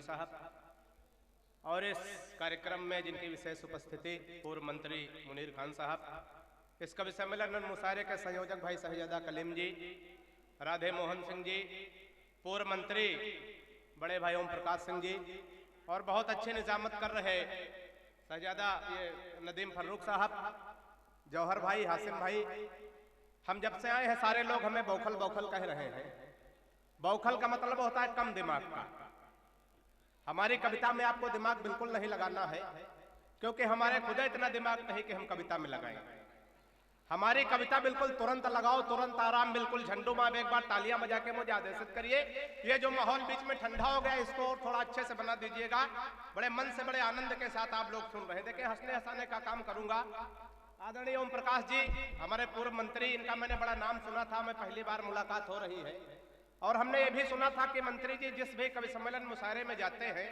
साहब और इस कार्यक्रम में जिनकी विशेष उपस्थिति पूर्व मंत्री मुनीर खान साहब, इस कवि सम्मेलन और मुशायरे के संयोजक भाई शहजादा कलीम जी, राधे मोहन सिंह जी, पूर्व मंत्री बड़े भाई ओम प्रकाश सिंह जी और बहुत अच्छे निजामत कर रहे शहजादा ये नदीम फर्रुख साहब, जौहर भाई, हासिम भाई। हम जब से आए हैं सारे लोग हमें बौखल बौखल कह रहे हैं। बौखल का मतलब होता है कम दिमाग का। हमारी कविता में आपको दिमाग बिल्कुल नहीं लगाना है, क्योंकि हमारे खुद इतना दिमाग नहीं कि हम कविता में लगाएं। हमारी कविता बिल्कुल तुरंत लगाओ, तुरंत आराम, बिल्कुल झंडू माम। एक बार तालियां बजा के मुझे आदेशित करिए। ये जो माहौल बीच में ठंडा हो गया, इसको और थोड़ा अच्छे से बना दीजिएगा। बड़े मन से, बड़े आनंद के साथ आप लोग सुन रहे। देखिए, हंसने हंसाने का काम करूंगा। आदरणीय ओम प्रकाश जी, हमारे पूर्व मंत्री, इनका मैंने बड़ा नाम सुना था। मैं पहली बार मुलाकात हो रही है और हमने ये भी सुना था कि मंत्री जी जिस भी कवि सम्मेलन मुशायरे में जाते हैं,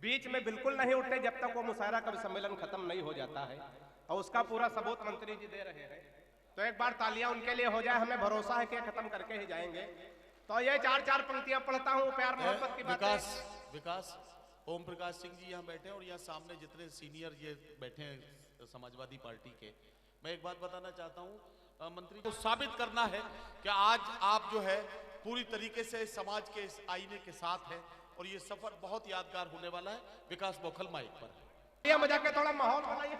बीच में बिल्कुल नहीं उठते जब तक वो मुशायरा कवि सम्मेलन खत्म नहीं हो जाता है, और उसका पूरा सबूत मंत्री जी दे रहे हैं। तो एक बार तालियां उनके लिए हो जाए। हमें भरोसा है कि खत्म करके ही जाएंगे। तो ये चार चार पंक्तियां पढ़ता हूं, प्यार मोहब्बत की बातें। विकास ओम प्रकाश सिंह जी यहाँ बैठे हैं और यहाँ सामने जितने सीनियर ये बैठे हैं समाजवादी पार्टी के, मैं एक बात बताना चाहता हूँ, मंत्री को साबित करना है कि आज आप जो है पूरी तरीके से समाज के इस आईने के साथ है और ये सफर बहुत यादगार होने वाला है। विकास बौखल माइक पर। ये मजा के थोड़ा माहौल बनाइए,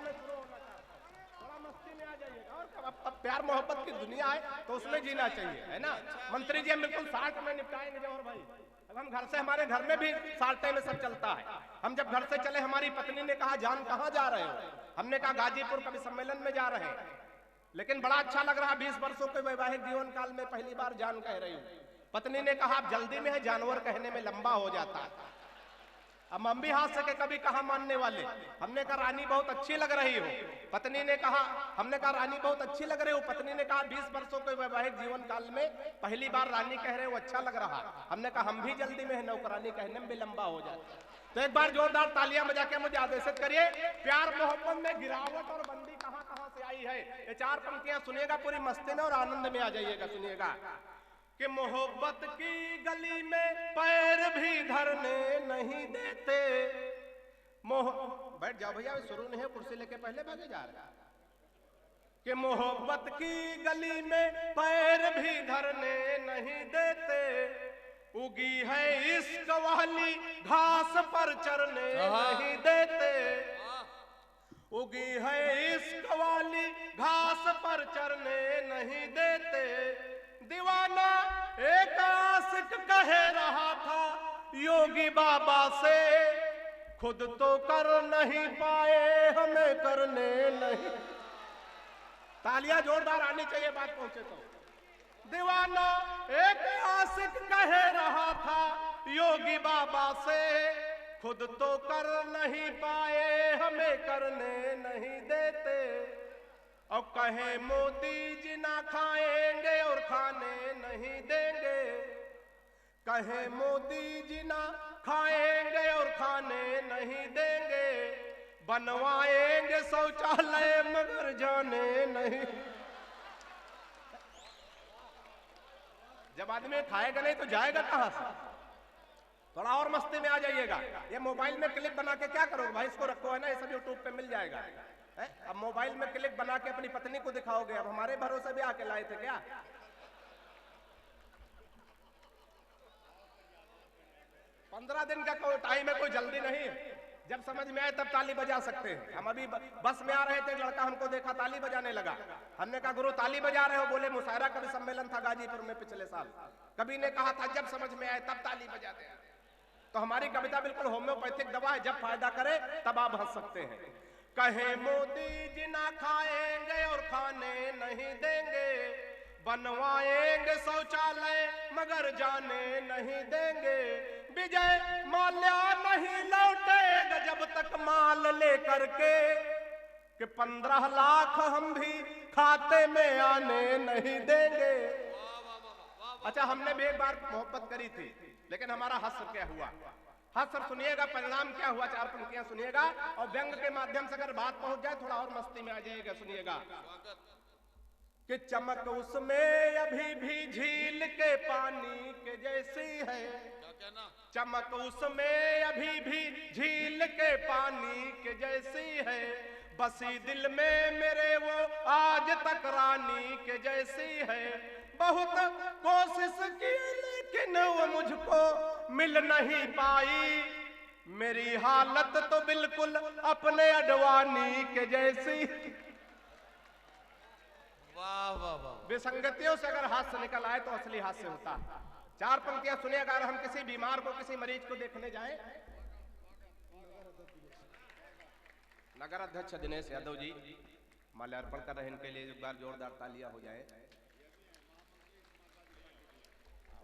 थोड़ा मस्ती में आ जाइएगा। और अब प्यार मोहब्बत की दुनिया है तो उसमें जीना चाहिए, है ना। मंत्री जी हम बिल्कुल साठ में निपटाएंगे। जौहर भाई, अब हम घर से, हमारे घर में भी साल्टे में सब चलता है। हम जब घर से चले, हमारी पत्नी ने कहा जान कहाँ जा रहे हो? हमने कहा गाजीपुर कवि सम्मेलन में जा रहे हैं। लेकिन बड़ा अच्छा लग रहा, 20 वर्षों के वैवाहिक जीवन काल में पहली बार जान कह रही हूँ। पत्नी ने कहा आप जल्दी में है, जानवर कहने में लंबा हो जाता है। अब हम भी हाथ से के कभी कहा मानने वाले। हमने कहा रानी बहुत अच्छी लग रही हो। पत्नी ने कहा, हमने कहा रानी बहुत अच्छी लग रही हो। पत्नी ने कहा 20 वर्षों के वैवाहिक जीवन काल में पहली बार रानी कह रहे हो, अच्छा लग रहा। हमने कहा हम भी जल्दी में है, नौकरानी कहने में भी लंबा हो जाए। तो एक बार जोरदार तालियां बजा के मुझे आदेशित करिए। प्यार मोहब्बत में गिरावट और बंदी कहां कहां से आई है, ये चार पंक्तियां सुनिएगा, पूरी मस्ती में और आनंद में आ जाइएगा। सुनिएगा कि मोहब्बत की गली में पैर भी धरने नहीं देते। बैठ जाओ भैया, शुरू नहीं है, कुर्सी लेके पहले भागे जा रहे हैं। कि मोहब्बत की गली में पैर भी धरने नहीं देते, उगी है इश्क वाली घास पर चरने नहीं देते, उगी है इश्क वाली घास पर चरने नहीं देते। दीवाना एक आशिक कह रहा था योगी बाबा से, खुद तो कर नहीं पाए हमें करने नहीं। तालियां जोरदार आनी चाहिए, बात पहुंचे तो। दीवाना एक आशिक कह रहा था योगी बाबा से, खुद तो कर नहीं पाए हमें करने नहीं देते। और कहे मोदी जी ना खाएंगे और खाने नहीं देंगे, कहे मोदी जी ना खाएंगे और खाने नहीं देंगे, बनवाएंगे शौचालय मगर जाने नहीं। जब आदमी खाएगा नहीं तो जाएगा कहां से? थोड़ा और मस्ती में आ जाइएगा। ये मोबाइल में क्लिप बना के क्या करोगे भाई? इसको रखो, है ना, ये सब यूट्यूब पे मिल जाएगा। अब मोबाइल में क्लिप बना के अपनी पत्नी को दिखाओगे। अब हमारे भरोसे भी आके लाए थे क्या? 15 दिन का कोई टाइम है, कोई जल्दी नहीं है। जब समझ में आए तब ताली बजा सकते हैं। हम अभी बस में आ रहे थे, लड़का हमको देखा ताली बजाने लगा। हमने कहा गुरु ताली बजा रहे हो? बोले मुशायरा कवि सम्मेलन था गाजीपुर में पिछले साल। कवि ने कहा था जब समझ में आए तब ताली बजाते हैं। तो हमारी कविता बिल्कुल होम्योपैथिक दवा है, जब फायदा करे तब आप हंस सकते हैं। कहे मोदी जी ना खाएंगे और खाने नहीं देंगे, बनवाएंगे शौचालय मगर जाने नहीं देंगे, विजय माल्या नहीं लौटेगा जब तक माल लेकर के, कि 15 लाख हम भी खाते में आने नहीं देंगे। अच्छा, हमने भी एक बार मोहब्बत करी थी, लेकिन हमारा हश्र क्या हुआ? हश्र सुनिएगा, परिणाम क्या हुआ, चार पंक्तियां सुनिएगा और व्यंग के माध्यम से अगर बात पहुंच जाए थोड़ा और मस्ती में आ जाइएगा। सुनिएगा कि चमक उसमें अभी भी झील के पानी के जैसी है, क्या कहना? चमक उसमें अभी भी झील के पानी के जैसी है, बसी दिल में मेरे वो आज तक रानी के जैसी है। बहुत कोशिश की लेकिन वो मुझको मिल नहीं पाई, मेरी हालत तो बिल्कुल अपने अडवाणी के जैसी। वाह वाह वाह। विसंगतियों से अगर हास्य निकल आए तो असली हास्य होता है। चार पंक्तियां सुनिए। अगर हम किसी बीमार को, किसी मरीज को देखने जाएं, नगर अध्यक्ष दिनेश यादव जी माल्यार्पण कर रहे हैं, इनके लिए एक बार जोरदार तालियां हो जाए।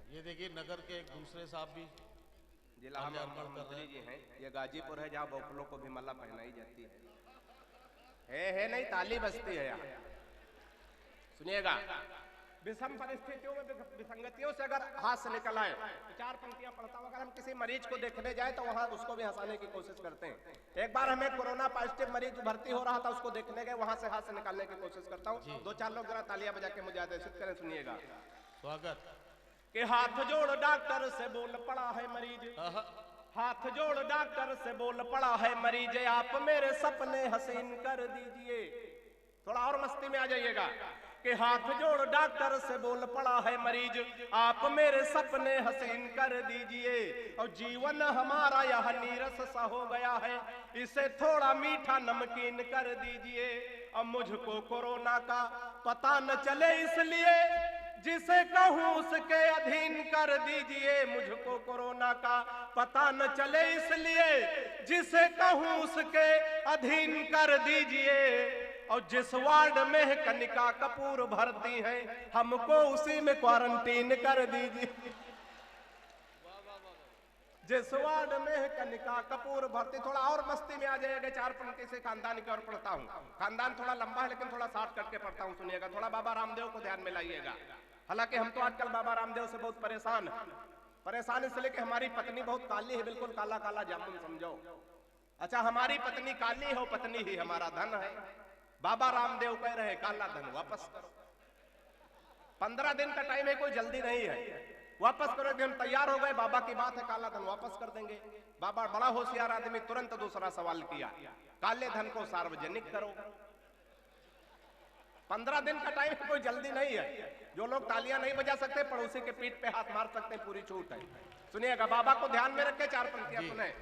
ये देखिए नगर के एक दूसरे साहब भी जिला मंत्री जी हैं। ये गाजीपुर है जहाँ बफलों को भी माला पहनाई जाती है नहीं, ताली बजती है यहाँ। सुनिएगा, विषम परिस्थितियों में विसंगतियों से अगर हास्य निकल आए, चार पंक्तियां पढ़ता हूं। अगर हम किसी मरीज को देखने जाए तो वहां उसको भी हंसाने की कोशिश करते हैं। एक बार हमें कोरोना पॉजिटिव मरीज भर्ती हो रहा था, उसको देखने गए, वहां से हास्य निकालने की कोशिश करता हूं। दो चार लोग जरा तालियां बजा के मुझे आदेशित करें। सुनिएगा, स्वागत। कि हाथ जोड़ डॉक्टर से बोल पड़ा है मरीज, हाथ जोड़ डॉक्टर से बोल पड़ा है मरीज, आप मेरे सपने हसीन कर दीजिए। थोड़ा और मस्ती में आ जाइएगा। कि हाथ जोड़ डॉक्टर से बोल पड़ा है मरीज, आप मेरे सपने हसीन कर दीजिए। और जीवन हमारा यह नीरस सा हो गया है, इसे थोड़ा मीठा नमकीन कर दीजिए। अब मुझको कोरोना का पता न चले इसलिए जिसे कहूं उसके अधीन कर दीजिए। मुझको कोरोना का पता न चले इसलिए जिसे कहूं उसके अधीन कर दीजिए। और जिस वार्ड में कनिका कपूर भर्ती है, हमको उसी में क्वारंटीन कर दीजिए। जिस वार्ड में कनिका कपूर भर्ती। थोड़ा और मस्ती में आ जाएगा। चार पंक्ति से खानदान की ओर पढ़ता हूँ। खानदान थोड़ा लंबा है लेकिन थोड़ा शॉर्ट करके पढ़ता हूँ। सुनिएगा, थोड़ा बाबा रामदेव को ध्यान में लाइएगा। हालांकि हम तो आजकल बाबा रामदेव से बहुत परेशान हैं। परेशान इसलिए कि हमारी पत्नी बहुत काली है, बिल्कुल काला काला जामुन समझो। अच्छा, हमारी पत्नी काली हो, पत्नी ही हमारा धन है। बाबा रामदेव कह रहे काला धन वापस करो। 15 दिन का टाइम है, कोई जल्दी नहीं है। वापस करो कि हम तैयार हो गए, बाबा की बात है, काला धन वापस कर देंगे। बाबा बड़ा होशियार आदमी, तुरंत दूसरा सवाल किया, काले धन को सार्वजनिक करो। 15 दिन का टाइम है, कोई जल्दी नहीं है। जो लोग तालियां नहीं बजा सकते, पड़ोसी के पीठ पे हाथ मार सकते हैं, पूरी छूट है। सुनिएगा, बाबा को ध्यान में रख के चार पंक्तियां सुने।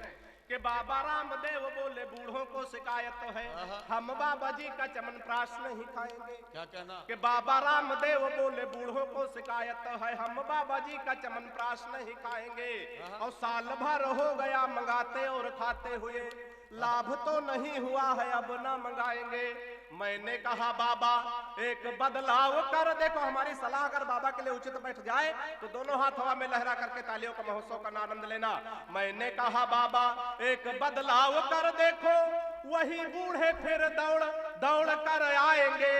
कि बाबा रामदेव बोले बूढ़ों को शिकायत तो है, हम बाबा जी का चमन प्राश नहीं खाएंगे। क्या कहना? कि बाबा रामदेव बोले बूढ़ों को शिकायत तो है, हम बाबा जी का चमन प्राश नहीं खाएंगे। और साल भर हो गया मंगाते और खाते हुए, लाभ तो नहीं हुआ है, अब ना मंगाएंगे। मैंने कहा बाबा एक बदलाव कर देखो। हमारी सलाह अगर बाबा के लिए उचित बैठ जाए तो दोनों हाथ हवा में लहरा करके तालियों का महोत्सव का आनंद लेना। मैंने कहा बाबा एक बदलाव कर देखो, वही बूढ़े फिर दौड़ दौड़ कर आएंगे।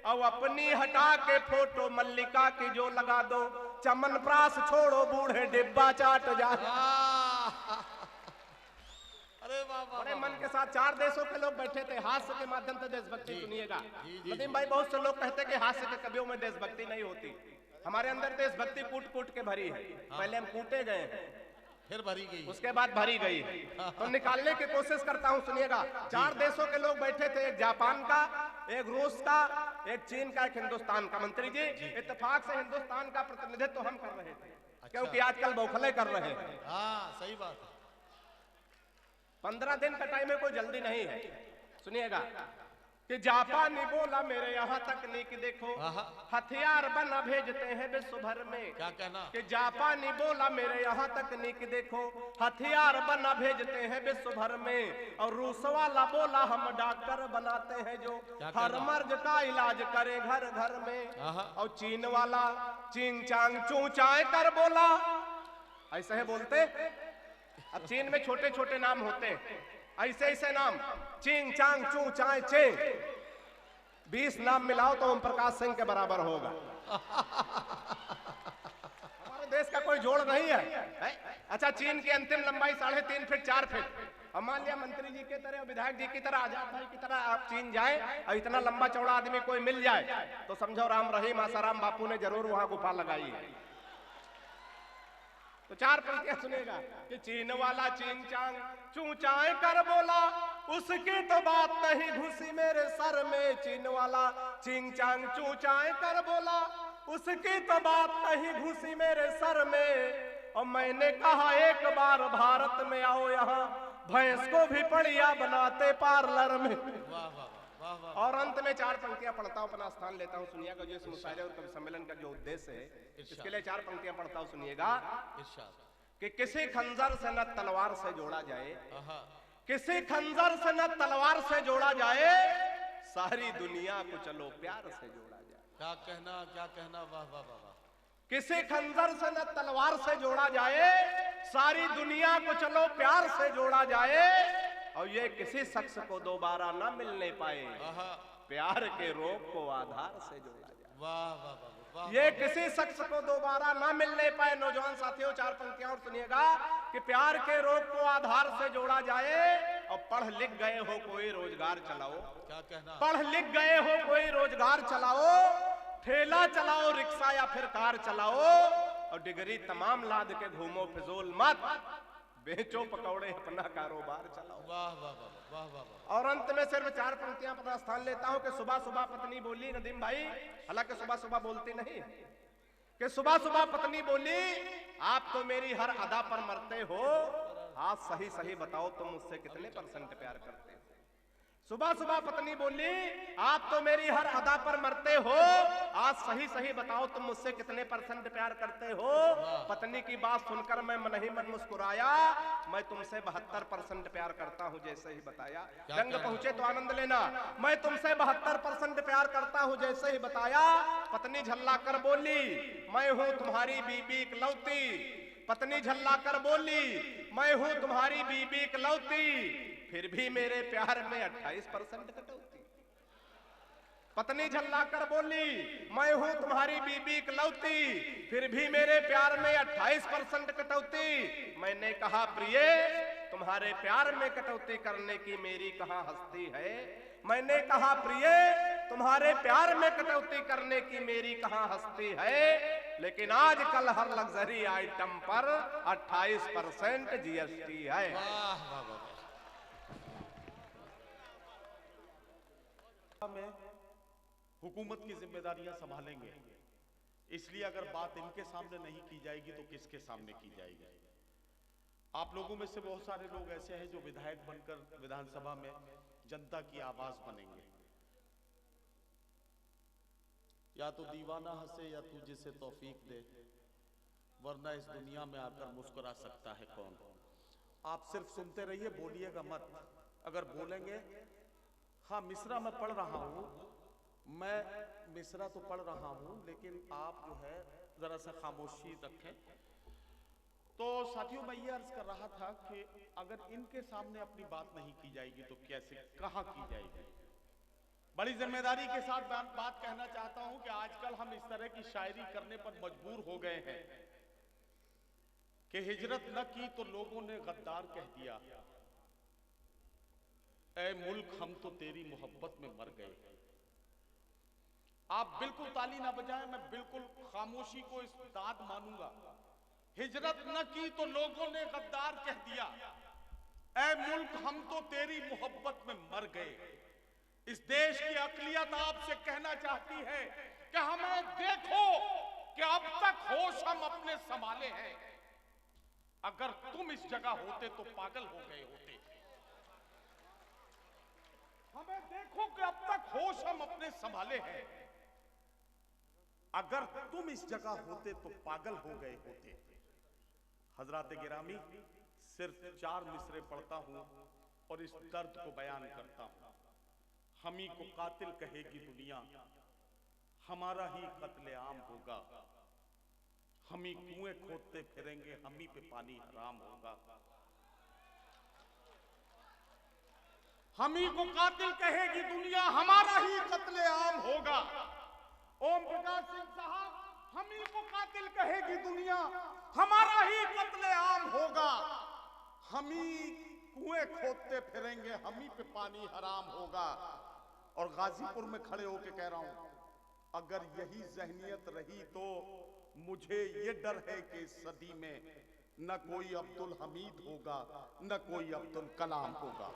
अब अपनी हटा के फोटो मल्लिका की जो लगा दो, चमन प्रास छोड़ो बूढ़े डिब्बा चाट जाए। अरे बाबा, बड़े मन के साथ चार देशों के लोग बैठे थे। हास्य के माध्यम से देशभक्ति सुनिएगा। नदीम भाई, बहुत से लोग कहते हैं कि हास्य के कवियों में देशभक्ति नहीं होती। हमारे अंदर देशभक्ति कूट कूट के भरी है। पहले हम कूटे गए हैं, फिर भरी गई, उसके बाद भरी गई है। तो निकालने की कोशिश करता हूं। सुनिएगा, चार देशों के लोग बैठे थे, एक जापान का, एक रूस का, एक चीन का, एक हिंदुस्तान का। मंत्री जी, इत्तेफाक से हिंदुस्तान का प्रतिनिधित्व तो हम कर रहे थे। क्योंकि आजकल बौखले कर रहे हैं। हाँ, सही बात है। 15 दिन का टाइम है, कोई जल्दी नहीं है। सुनिएगा कि जापानी बोला मेरे यहाँ तकनीक देखो, हथियार बना भेजते हैं विश्व भर में। क्या कहना? कि जापानी बोला मेरे यहाँ तकनीक देखो, हथियार बना भेजते हैं विश्व भर में। और रूस वाला बोला हम डॉक्टर बनाते हैं जो हर मर्ज का इलाज करे घर घर में। और चीन वाला चीन चांग चू चाय कर बोला, ऐसे है बोलते। अब चीन में छोटे छोटे नाम होते हैं, ऐसे ऐसे नाम, चिंग चांग चू चाय चेंग, 20 नाम मिलाओ तो ओम प्रकाश सिंह के बराबर होगा। हमारे देश का कोई जोड़ नहीं है। अच्छा, चीन की अंतिम लंबाई 3.5 फीट 4 फीट। अब मान लिया मंत्री जी की तरह, विधायक जी की तरह, आजाद भाई की तरह आप चीन जाए और इतना लंबा चौड़ा आदमी कोई मिल जाए तो समझो राम रहीम आसाराम बापू ने जरूर वहां गुफा लगाई है। तो 4 पंक्तियां सुनेगा कि चीन वाला चीन चांग चूचाए कर बोला, उसकी तो बात नहीं घुसी मेरे सर में। चीन वाला चीन चांग चूचाए कर बोला, उसकी तो बात नहीं घुसी मेरे सर में। और मैंने कहा एक बार भारत में आओ, यहाँ भैंस को भी बढ़िया बनाते पार्लर में। वाह वाह वाह वाह। और अंत में 4 पंक्तियां पढ़ता हूं, अपना स्थान लेता हूं। सुनिएगा जो इस मुशायरे और कवि सम्मेलन का जो उद्देश्य है, इसके लिए 4 पंक्तियां पढ़ता हूं, सुनिएगा। इरशाद। कि किसी खंजर से न तलवार से जोड़ा जाए, आहा। किसी खंजर से न तलवार से जोड़ा जाए, सारी दुनिया को चलो प्यार से जोड़ा जाए। क्या कहना, वाह वाह वाह वाह। किसी खंजर से न तलवार से जोड़ा जाए, सारी दुनिया को चलो प्यार से जोड़ा जाए। और ये किसी शख्स को दोबारा ना मिलने पाए, आहा। प्यार के रोग को आधार से जोड़ा जाए। वाह वाह वाह वाह। ये किसी शख्स को दोबारा ना मिलने पाए। नौजवान साथियों 4 पंक्तियां और सुनिएगा कि प्यार के रोग को आधार से जोड़ा जाए। और पढ़ लिख गए हो कोई रोजगार चलाओ, क्या कहना। पढ़ लिख गए हो कोई रोजगार चलाओ, ठेला चलाओ रिक्शा या फिर कार चलाओ। और डिग्री तमाम लाद के घूमो फिजूल मत, बेचो पकौड़े अपना कारोबार चलाओ। वाह वाह वाह वाह वाह वाह। और अंत में सिर्फ 4 पंक्तियां अपना स्थान लेता हूं कि सुबह सुबह पत्नी बोली, नदीम भाई हालांकि सुबह सुबह बोलती नहीं, कि सुबह सुबह पत्नी बोली, आप तो मेरी हर अदा पर मरते हो, आज सही सही बताओ तुम मुझसे कितने % प्यार करते हो। सुबह सुबह पत्नी बोली, आप तो मेरी हर अदा पर मरते हो, आज सही सही बताओ तुम मुझसे कितने % प्यार करते हो। पत्नी की बात सुनकर मैं मन ही मन मुस्कुराया, मैं तुमसे 72% प्यार करता हूं जैसे ही बताया। रंग पहुंचे तो आनंद लेना। मैं तुमसे 72% प्यार करता हूं जैसे ही बताया। पत्नी झल्ला कर बोली, मैं हूं तुम्हारी बीबी इकलौती। पत्नी झल्ला कर बोली, मैं हूं तुम्हारी बीबी इकलौती, फिर भी मेरे प्यार में 28% कटौती। पत्नी झल्ला कर बोली, मैं हूं तुम्हारी बीबी इकलौती, फिर भी मेरे प्यार में 28% कटौती। मैंने कहा प्रिय, तुम्हारे प्यार में कटौती करने की मेरी कहां हस्ती है। मैंने कहा प्रिय, तुम्हारे प्यार में कटौती करने की मेरी कहां हस्ती है। लेकिन आजकल हर लग्जरी आइटम पर 28% GST है। वाह वाह वाह। में हुकूमत की जिम्मेदारियां संभालेंगे, इसलिए अगर बात इनके सामने नहीं की जाएगी तो किसके सामने की जाएगी। आप लोगों में से बहुत सारे लोग ऐसे हैं जो विधायक बनकर विधानसभा में जनता की आवाज बनेंगे। या तो दीवाना हंसे या तू जिसे तौफीक दे, वरना इस दुनिया में आकर मुस्कुरा सकता है कौन। आप सिर्फ सुनते रहिए, बोलिएगा मत। अगर बोलेंगे, हाँ मिसरा मैं पढ़ रहा हूं, मैं मिसरा तो पढ़ रहा हूं, लेकिन आप जो है जरा सा खामोशी रखें। तो साथियों मैं ये अर्ज कर रहा था कि अगर इनके सामने अपनी बात नहीं की जाएगी तो कैसे कहां की जाएगी। बड़ी जिम्मेदारी के साथ बात कहना चाहता हूं कि आजकल हम इस तरह की शायरी करने पर मजबूर हो गए हैं कि हिजरत न की तो लोगों ने गद्दार कह दिया, ऐ मुल्क हम तो तेरी मोहब्बत में मर गए। आप बिल्कुल ताली ना बजाएं, मैं बिल्कुल खामोशी को इस दाद मानूंगा। हिजरत न की तो लोगों ने गद्दार कह दिया, ऐ मुल्क हम तो तेरी मोहब्बत में मर गए। इस देश की अक़लियत आपसे कहना चाहती है कि हमें देखो कि अब तक होश हम अपने संभाले हैं। अगर तुम इस जगह होते तो पागल हो गए होते। हमें देखो कि अब तक होश हम अपने संभाले हैं। अगर तुम इस जगह होते तो पागल हो गए होते। हजरात गिरामी, सिर्फ 4 मिसरे पढ़ता हूं और इस दर्द को बयान करता हूं। हमी को कातिल कहेगी दुनिया, हमारा ही कत्लेआम होगा। हमी कुएं खोदते फिरेंगे, हमी पे पानी हराम होगा। हमी को कातिल कहेगी दुनिया, हमारा ही कत्लेआम होगा। ओम प्रकाश सिंह साहब, हमी को कातिल कहेगी दुनिया, हमारा ही कत्लेआम होगा। हमी कुएं खोदते फिरेंगे, हमी पे पानी हराम होगा। और गाजीपुर में खड़े होके कह रहा हूं, अगर यही जहनियत रही तो मुझे ये डर है कि इस सदी में न कोई अब्दुल हमीद होगा, न कोई अब्दुल कलाम होगा।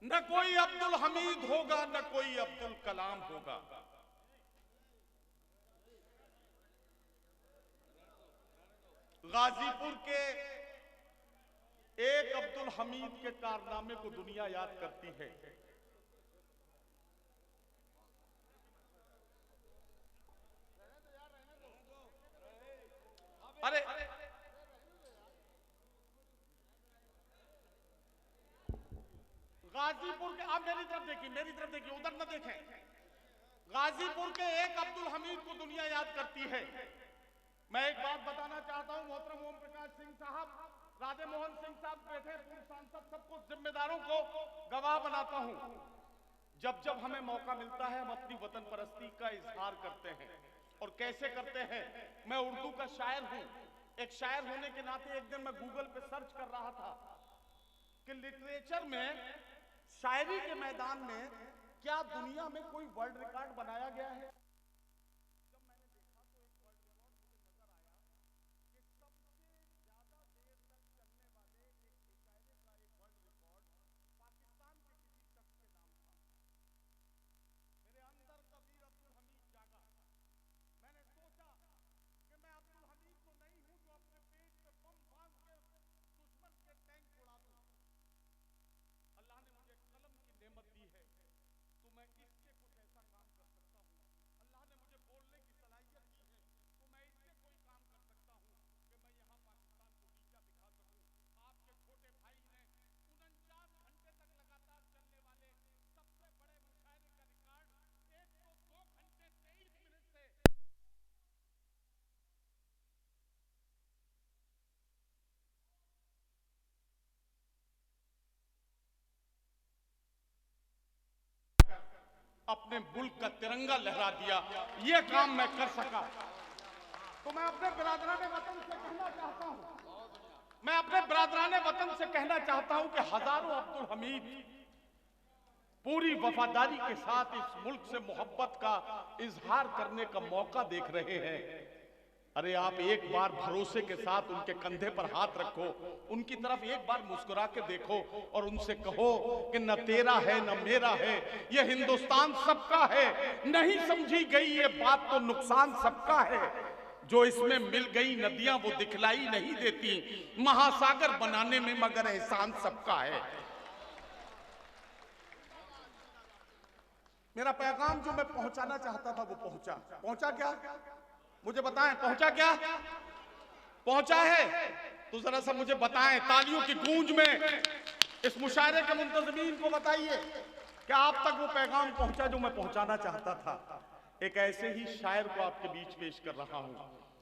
न कोई अब्दुल हमीद होगा, न कोई अब्दुल कलाम होगा। गाजीपुर के एक अब्दुल हमीद के कारनामे को दुनिया याद करती है। अरे गाजीपुर के, आप मेरी तरफ देखिए, उधर न देखें। गाजीपुर के एक अब्दुल हमीद को दुनिया याद करती है। मैं एक बात बताना चाहता हूं, मोहतरम ओम प्रकाश सिंह साहब, राधे मोहन सिंह साहब बैठे, पूर्व सांसद, सबको, जिम्मेदारों को गवाह बनाता हूं। जब जब हमें मौका मिलता है हम अपनी वतन परस्ती का इजहार करते हैं। और कैसे करते हैं? मैं उर्दू का शायर हूं। एक शायर होने के नाते एक दिन मैं गूगल पे सर्च कर रहा था कि लिटरेचर में, शायरी के मैदान में क्या दुनिया में कोई वर्ल्ड रिकॉर्ड बनाया गया है? अपने मुल्क का तिरंगा लहरा दिया, ये काम मैं कर सका। तो मैं अपने बिरादराने वतन से कहना चाहता हूं, कि हजारों अब्दुल हमीद पूरी वफादारी के साथ इस मुल्क से मोहब्बत का इजहार करने का मौका देख रहे हैं। अरे आप एक बार भरोसे के साथ उनके कंधे पर हाथ रखो, उनकी तरफ एक बार मुस्कुरा के देखो और उनसे कहो कि न तेरा है न मेरा है, ये हिंदुस्तान सबका है। नहीं समझी गई ये बात तो नुकसान सबका है। जो इसमें मिल गई नदियां वो दिखलाई नहीं देती, महासागर बनाने में मगर एहसान सबका है। मेरा पैगाम जो मैं पहुंचाना चाहता था वो पहुंचा क्या? मुझे बताएं, पहुंचा है? तो जरा सा मुझे बताएं, तालियों की गूंज में इस मुशायरे के मुंतज़मीन को बताइए कि आप तक वो पैगाम पहुंचा जो मैं पहुंचाना चाहता था। एक ऐसे ही शायर को आपके बीच पेश कर रहा हूं।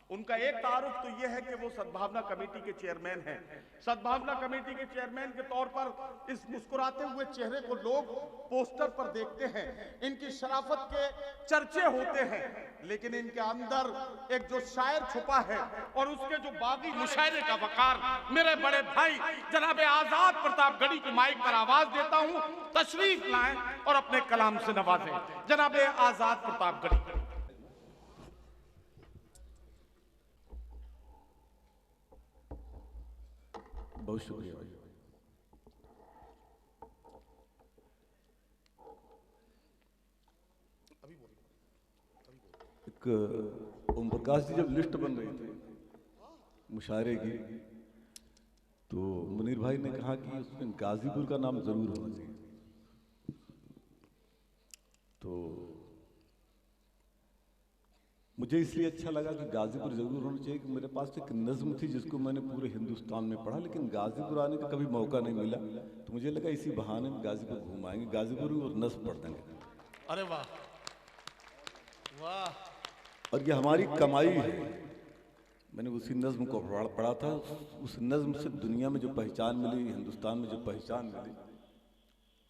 उनका एक तारुफ तो यह है कि वो सद्भावना कमेटी के चेयरमैन हैं। सद्भावना कमेटी के चेयरमैन के तौर पर इस मुस्कुराते हुए चेहरे को लोग पोस्टर पर देखते हैं, इनकी शराफत के चर्चे होते हैं, लेकिन इनके अंदर एक जो शायर छुपा है और उसके जो बागी मुशायरे का वकार, मेरे बड़े भाई जनाब आजाद प्रतापगढ़ी को माइक पर आवाज देता हूं, तशरीफ लाएं और अपने कलाम से नवाजें। जनाब आजाद प्रतापगढ़ी। बहुत शुक्रिया भाई। एक ओम प्रकाश जी जब लिस्ट बन रही थी मुशायरे की, तो मुनीर भाई ने कहा कि उसमें गाजीपुर का नाम जरूर होना चाहिए। तो मुझे इसलिए अच्छा लगा कि गाजीपुर जरूर होना चाहिए कि मेरे पास एक नज्म थी जिसको मैंने पूरे हिंदुस्तान में पढ़ा, लेकिन गाजीपुर आने का कभी मौका नहीं मिला। तो मुझे लगा इसी बहाने में गाजीपुर घुमाएंगे, गाजीपुर और नज्म पढ़ देंगे। अरे वाह वाह। और ये हमारी कमाई है। मैंने उसी नज्म को पढ़ा था, उस नज्म से दुनिया में जो पहचान मिली, हिंदुस्तान में जो पहचान मिली।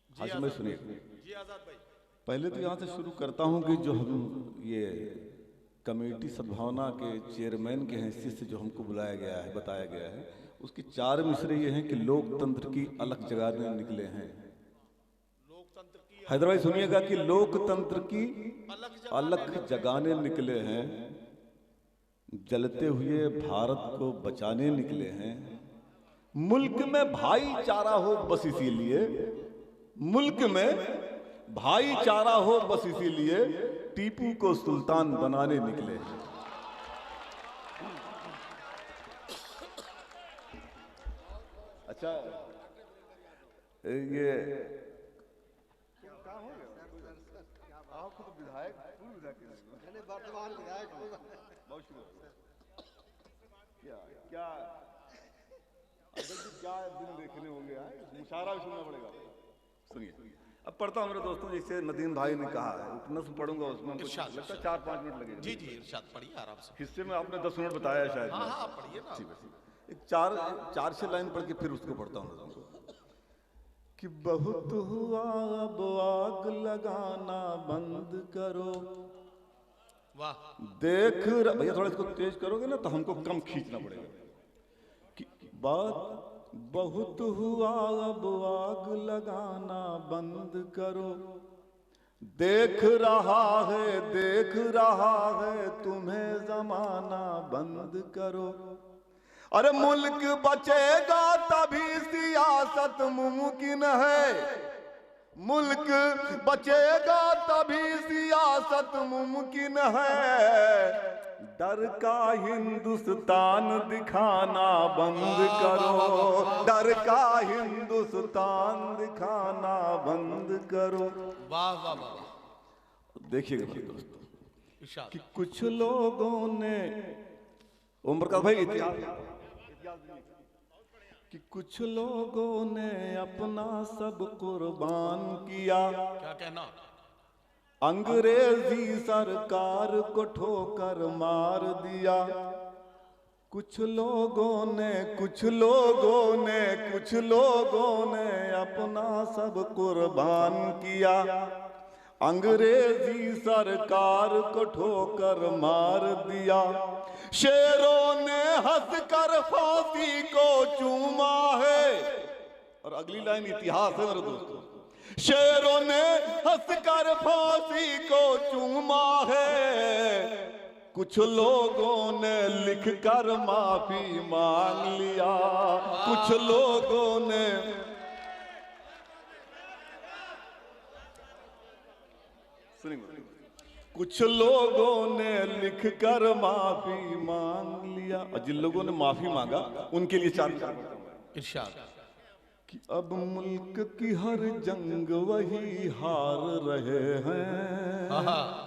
आज मैं सुनिए जी आजाद भाई। पहले तो यहाँ से शुरू करता हूँ कि जो हम ये कमेटी सद्भावना के चेयरमैन के हैसियत से जो हमको बुलाया गया है, बताया गया है, उसके 4 मिसरे ये हैं कि लोकतंत्र की अलख जगाने निकले हैं। लोकतंत्र की हैदराबाद सुनिएगा कि लोकतंत्र की अलख जगाने निकले हैं, जलते हुए भारत को बचाने निकले हैं। मुल्क में भाईचारा हो बस इसीलिए, मुल्क में भाईचारा हो बस इसीलिए टीपू को सुल्तान बनाने निकले हैं। अच्छा, ये विधायक वर्तमान विधायक बहुत शुक्रिया। क्या क्या दिन देखने होंगे, मुशायरा भी सुनना पड़ेगा। सुनिए, अब पढ़ता हूँ मेरे दोस्तों, जैसे नदीम भाई ने कहा है, उपन्यास पढ़ूंगा उसमें लगता है 4-5 मिनट लगेगा। जी जी इरशाद पढ़िए आराम से। हिस्से में आपने 10 मिनट बताया शायद। हाँ हाँ पढ़िए ना। ठीक है, एक 4-6 लाइन पढ़ के फिर उसको पढ़ता हूँ कि बहुत हुआ अब आग लगाना बंद करो। वाह। देख भैया थोड़ा इसको तेज करोगे ना तो हमको कम खींचना पड़ेगा। कि बात बहुत हुआ अब आग लगाना बंद करो, देख रहा है तुम्हें जमाना बंद करो। अरे मुल्क बचेगा तभी सियासत मुमकिन है, मुल्क बचेगा तभी सियासत मुमकिन है। डर का हिंदुस्तान दिखाना बंद करो, डर का हिंदुस्तान दिखाना बंद करो। वाह वाह वाह। देखिएगा मेरे दोस्तों कि इरशाद। कुछ लोगों ने ओम प्रकाश भाई इतिहास कि कुछ लोगों ने अपना सब कुर्बान किया। क्या कहना? अंग्रेजी सरकार को ठोकर मार दिया। कुछ लोगों ने अपना सब कुर्बान किया। अंग्रेजी सरकार को ठोकर मार दिया। शेरों ने हंसकर फांसी को चूमा है। और अगली लाइन इतिहास है मेरे दोस्तों, शेरों ने हंसकर फांसी को चूमा है। कुछ लोगों ने लिखकर माफी मांग लिया। कुछ लोगों ने लिखकर माफी मांग लिया। और जिन लोगों ने माफी मांगा उनके लिए 4 इरशाद। कि अब मुल्क की हर जंग वही हार रहे हैं।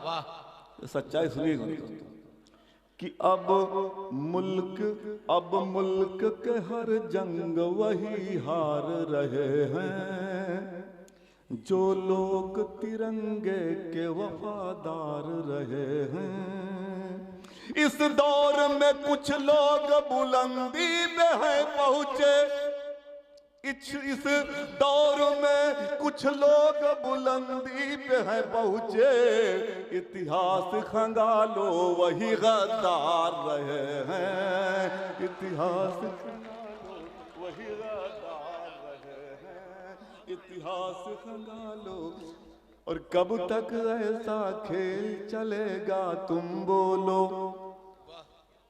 वाह। सच्चाई सुनिएगा दोस्तों कि अब मुल्क के हर जंग वही हार रहे हैं। जो लोग तिरंगे के वफादार रहे हैं। इस दौर में कुछ लोग बुलंदी पे हैं पहुंचे। इस दौर में कुछ लोग बुलंदी पे हैं पहुंचे। इतिहास खंगालो वही गद्दार रहे हैं। इतिहास खंगालो वही गद्दार रहे हैं। इतिहास खंगालो। और कब तक ऐसा खेल चलेगा तुम बोलो।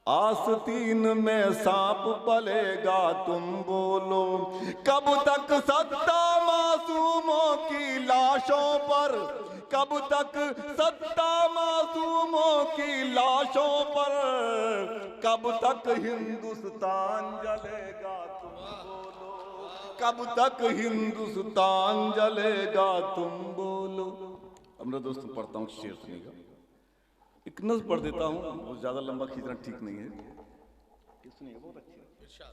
आस्तीन में सांप पलेगा तुम बोलो। कब तक सत्ता मासूमों की लाशों पर। कब तक सत्ता मासूमों की लाशों पर। कब तक हिंदुस्तान जलेगा तुम बोलो। कब तक हिंदुस्तान जलेगा तुम बोलो। अब मेरे दोस्तों पढ़ता हूँ शेर सुनिएगा। एक नज़्म पढ़ देता हूँ, बहुत ज्यादा लंबा खींचना ठीक नहीं है। सुनिएगा, बहुत अच्छा है।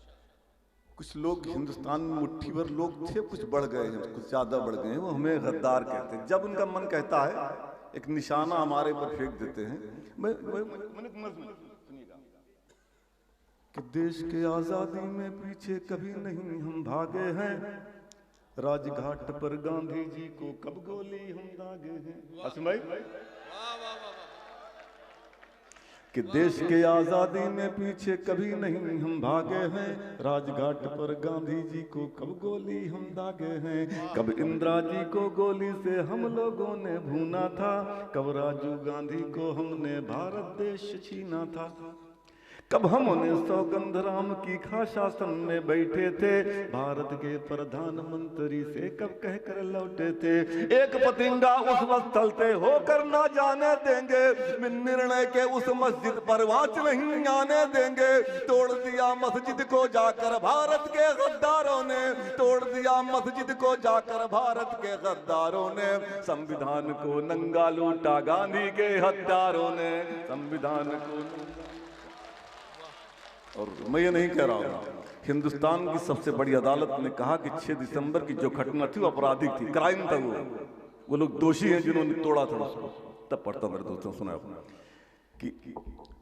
कुछ लोग हिंदुस्तान में मुट्ठी भर लोग थे, कुछ बढ़ गए हैं, कुछ ज्यादा बढ़ गए हैं। वो हमें गद्दार कहते हैं। जब उनका मन कहता है एक निशाना हमारे पर फेंक देते हैं। कि देश के आजादी में पीछे कभी नहीं हम भागे हैं। राजघाट पर गांधी जी को कब गोली हम दागे हैं। असम भाई कि देश के आजादी में पीछे कभी नहीं हम भागे हैं। राजघाट पर गांधी जी को कब गोली हम दागे हैं। कब इंदिरा जी को गोली से हम लोगों ने भूना था। कब राजीव गांधी को हमने भारत देश छीना था। कब हमने सौगंध राम की खा शासन में बैठे थे। भारत के प्रधानमंत्री से कब कहकर लौटे थे। एक पतिंगा उस वक्त चलते होकर ना जाने देंगे। निर्णय के उस मस्जिद पर वाच नहीं आने देंगे। तोड़ दिया मस्जिद को जाकर भारत के गद्दारों ने। तोड़ दिया मस्जिद को जाकर भारत के गद्दारों ने। संविधान को नंगा लूटा गांधी के हत्यारों ने। संविधान को। और मैं ये नहीं कह रहा हूँ, हिंदुस्तान की सबसे बड़ी अदालत ने कहा कि 6 दिसंबर की जो घटना थी वो आपराधिक थी, क्राइम था। वो लोग दोषी हैं जिन्होंने तोड़ा था उसको। तब पढ़ता मेरे दोस्तों सुना अपना कि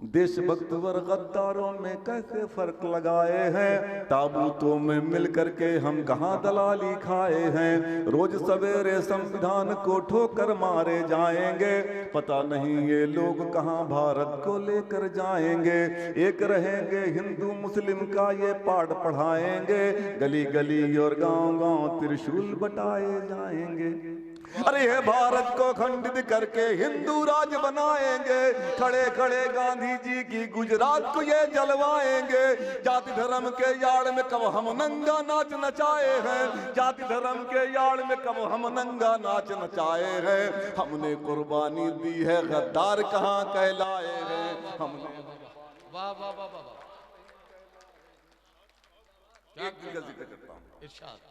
देशभक्त व गद्दारों में कैसे फर्क लगाए हैं। ताबूतों में मिल करके हम कहाँ दलाली खाए हैं। रोज सवेरे संविधान को ठोकर मारे जाएंगे। पता नहीं ये लोग कहाँ भारत को लेकर जाएंगे। एक रहेंगे हिंदू मुस्लिम का ये पाठ पढ़ाएंगे। गली गली और गांव गांव त्रिशूल बटाए जाएंगे। अरे ये भारत को खंडित करके हिंदू राज बनाएंगे। खड़े खड़े गांधी जी की गुजरात को ये जलवाएंगे। जाति धर्म के यार्ड में कब हम नंगा नाच नचाए हैं। जाति धर्म के यार्ड में कब हम नंगा नाच नचाए हैं। हमने कुर्बानी दी है, गद्दार कहाँ कहलाए हैं। हमने वाह वाह वाह वाह। एक दिन का जिक्र करता हूँ,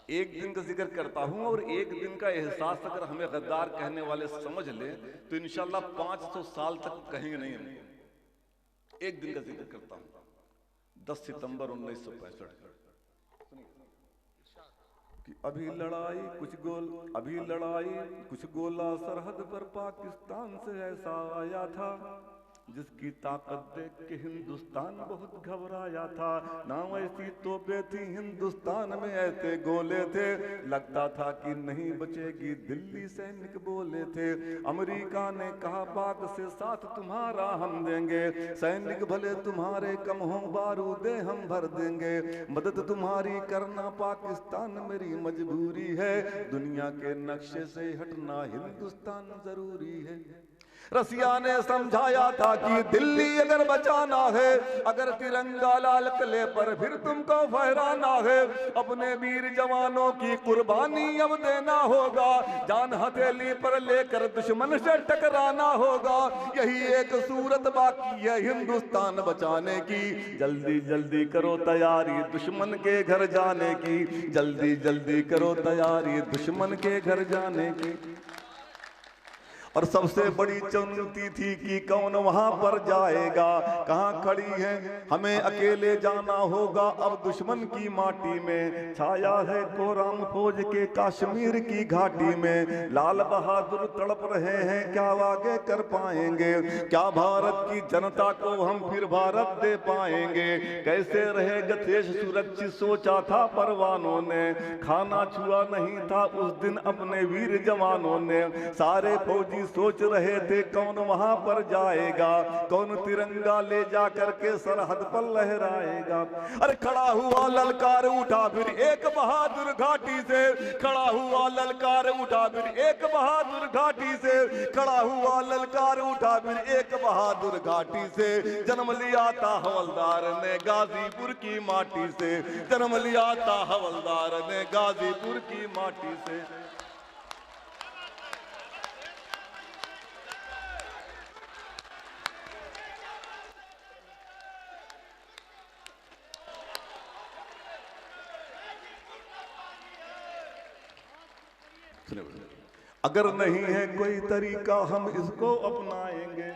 एक दिन का जिक्र करता हूँ और एक दिन का एहसास अगर हमें गद्दार कहने वाले समझ ले तो इंशाल्लाह 500 साल तक कहेंगे नहीं हम। एक दिन का जिक्र करता हूँ, 10 सितंबर 1965 कि अभी लड़ाई कुछ गोला सरहद पर पाकिस्तान से ऐसा आया था जिसकी ताकत देख के हिंदुस्तान बहुत घबराया था। ना ऐसी तोपें थी हिंदुस्तान में, ऐसे गोले थे लगता था कि नहीं बचेगी। दिल्ली सैनिक बोले थे। अमेरिका ने कहा पाक से साथ तुम्हारा हम देंगे। सैनिक भले तुम्हारे कम हो, बारूदे हम भर देंगे। मदद तुम्हारी करना पाकिस्तान मेरी मजबूरी है। दुनिया के नक्शे से हटना हिंदुस्तान जरूरी है। रसिया ने समझाया था कि दिल्ली अगर बचाना है, अगर तिरंगा लाल किले पर फिर तुमको फहराना है, अपने वीर जवानों की कुर्बानी अब देना होगा। जान हथेली पर लेकर दुश्मन से टकराना होगा। यही एक सूरत बाकी है हिंदुस्तान बचाने की। जल्दी जल्दी करो तैयारी दुश्मन के घर जाने की। जल्दी जल्दी करो तैयारी दुश्मन के घर जाने की। और सबसे बड़ी चुनौती थी कि कौन वहां पर जाएगा। कहां खड़ी है, हमें अकेले जाना होगा। अब दुश्मन की माटी में छाया है कोराम फौज के कश्मीर की घाटी में। लाल बहादुर तड़प रहे हैं, क्या आगे कर पाएंगे। क्या भारत की जनता को हम फिर भारत दे पाएंगे। कैसे रहेगा देश सुरक्षित सोचा था परवानों ने। खाना छुआ नहीं था उस दिन अपने वीर जवानों ने। सारे फौजी सोच रहे थे कौन वहां पर जाएगा, कौन तिरंगा ले जा करके सरहद पर लहराएगा। अरे खड़ा हुआ ललकार उठा फिर एक बहादुर घाटी से। खड़ा हुआ ललकार उठा फिर एक बहादुर घाटी से। खड़ा हुआ ललकार उठा फिर एक बहादुर घाटी से। जन्म लिया था हवलदार ने गाजीपुर की माटी से। जन्म लिया था हवलदार ने गाजीपुर की माटी से। अगर नहीं है कोई तरीका हम इसको अपनाएंगे।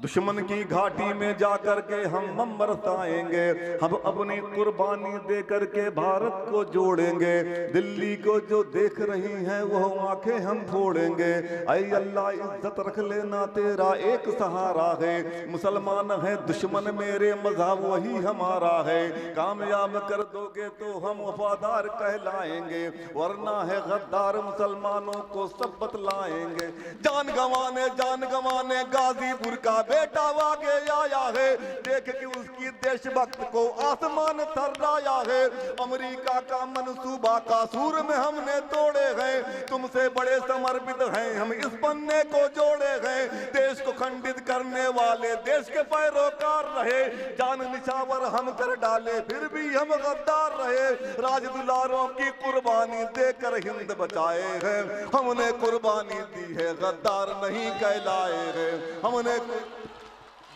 दुश्मन की घाटी में जाकर के हम बरसाएंगे। हम अपनी कुर्बानी दे करके भारत को जोड़ेंगे। दिल्ली को जो देख रही हैं वो आंखें हम फोड़ेंगे। ऐ अल्लाह इज्जत रख लेना तेरा एक सहारा है। मुसलमान है दुश्मन मेरे मज़हब वही हमारा है। कामयाब कर दोगे तो हम वफादार कहलाएंगे, वरना है गद्दार मुसलमानों को सब बतलाएंगे। जान गंवाने गाजीपुर का बेटा आगे आया है, देख कि उसकी देशभक्त को आसमान थर्राया है। अमेरिका का मंसूबा कासूर में हमने तोड़े हैं, तुमसे बड़े समर्पित हैं हम, इस पन्ने को जोड़े हैं। देश को खंडित करने वाले देश के पैरोकार रहे, जान निछावर हम कर डाले फिर भी हम गद्दार रहे। राज दुलारों की कुर्बानी देकर हिंद बचाए हैं, हमने कुर्बानी दी है, गद्दार नहीं कहलाए हैं हमने।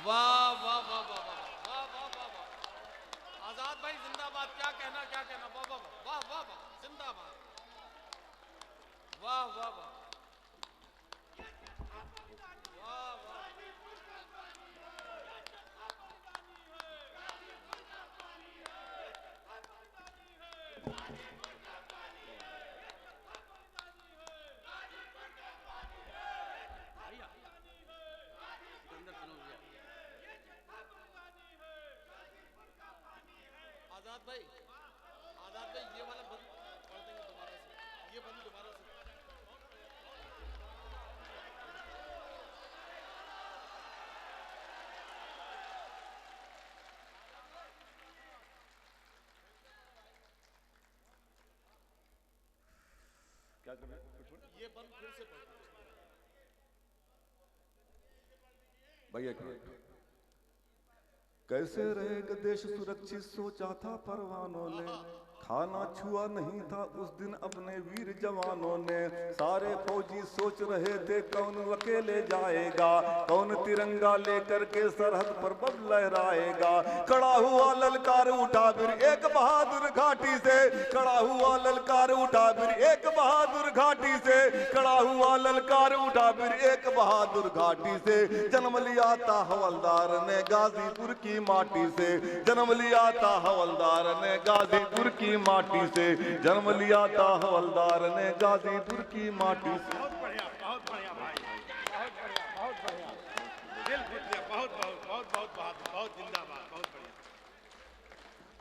वाह वाह वाह वाह वाह वाह वाह वाह। आजाद भाई जिंदाबाद। क्या कहना क्या कहना। वाह वाह वाह वाह वाह जिंदाबाद। वाह वाह वाह आजाद भाई ये वाला बंद कर देंगे दोबारा से, ये बंद दोबारा से। क्या कर रहे हैं? ये बंद फिर से पढ़ भैया। कैसे रहेगा देश सुरक्षित सोचा था परवानों ने, खाना छुआ नहीं था उस दिन अपने वीर जवानों ने। सारे फौजी सोच रहे थे कौन अकेले जाएगा, कौन तिरंगा लेकर के सरहद पर बब लहराएगा। खड़ा हुआ ललकार उठा फिर एक बहादुर घाटी से, खड़ा हुआ ललकार उठा फिर एक बहादुर घाटी से, खड़ा हुआ ललकार उठा फिर एक बहादुर घाटी से। जन्म लिया था हवलदार ने गाजीपुर की माटी से, जन्म लिया था हवलदार ने गाजीपुर की माटी से, जन्म लिया था हवलदार ने गाजीपुर की माटी से। बहुत बढ़िया भाई, बहुत बढ़िया, बहुत बढ़िया, दिल जीत लिया। बहुत बहुत बहुत बहुत बहुत बहुत जिंदाबाद, बहुत बढ़िया।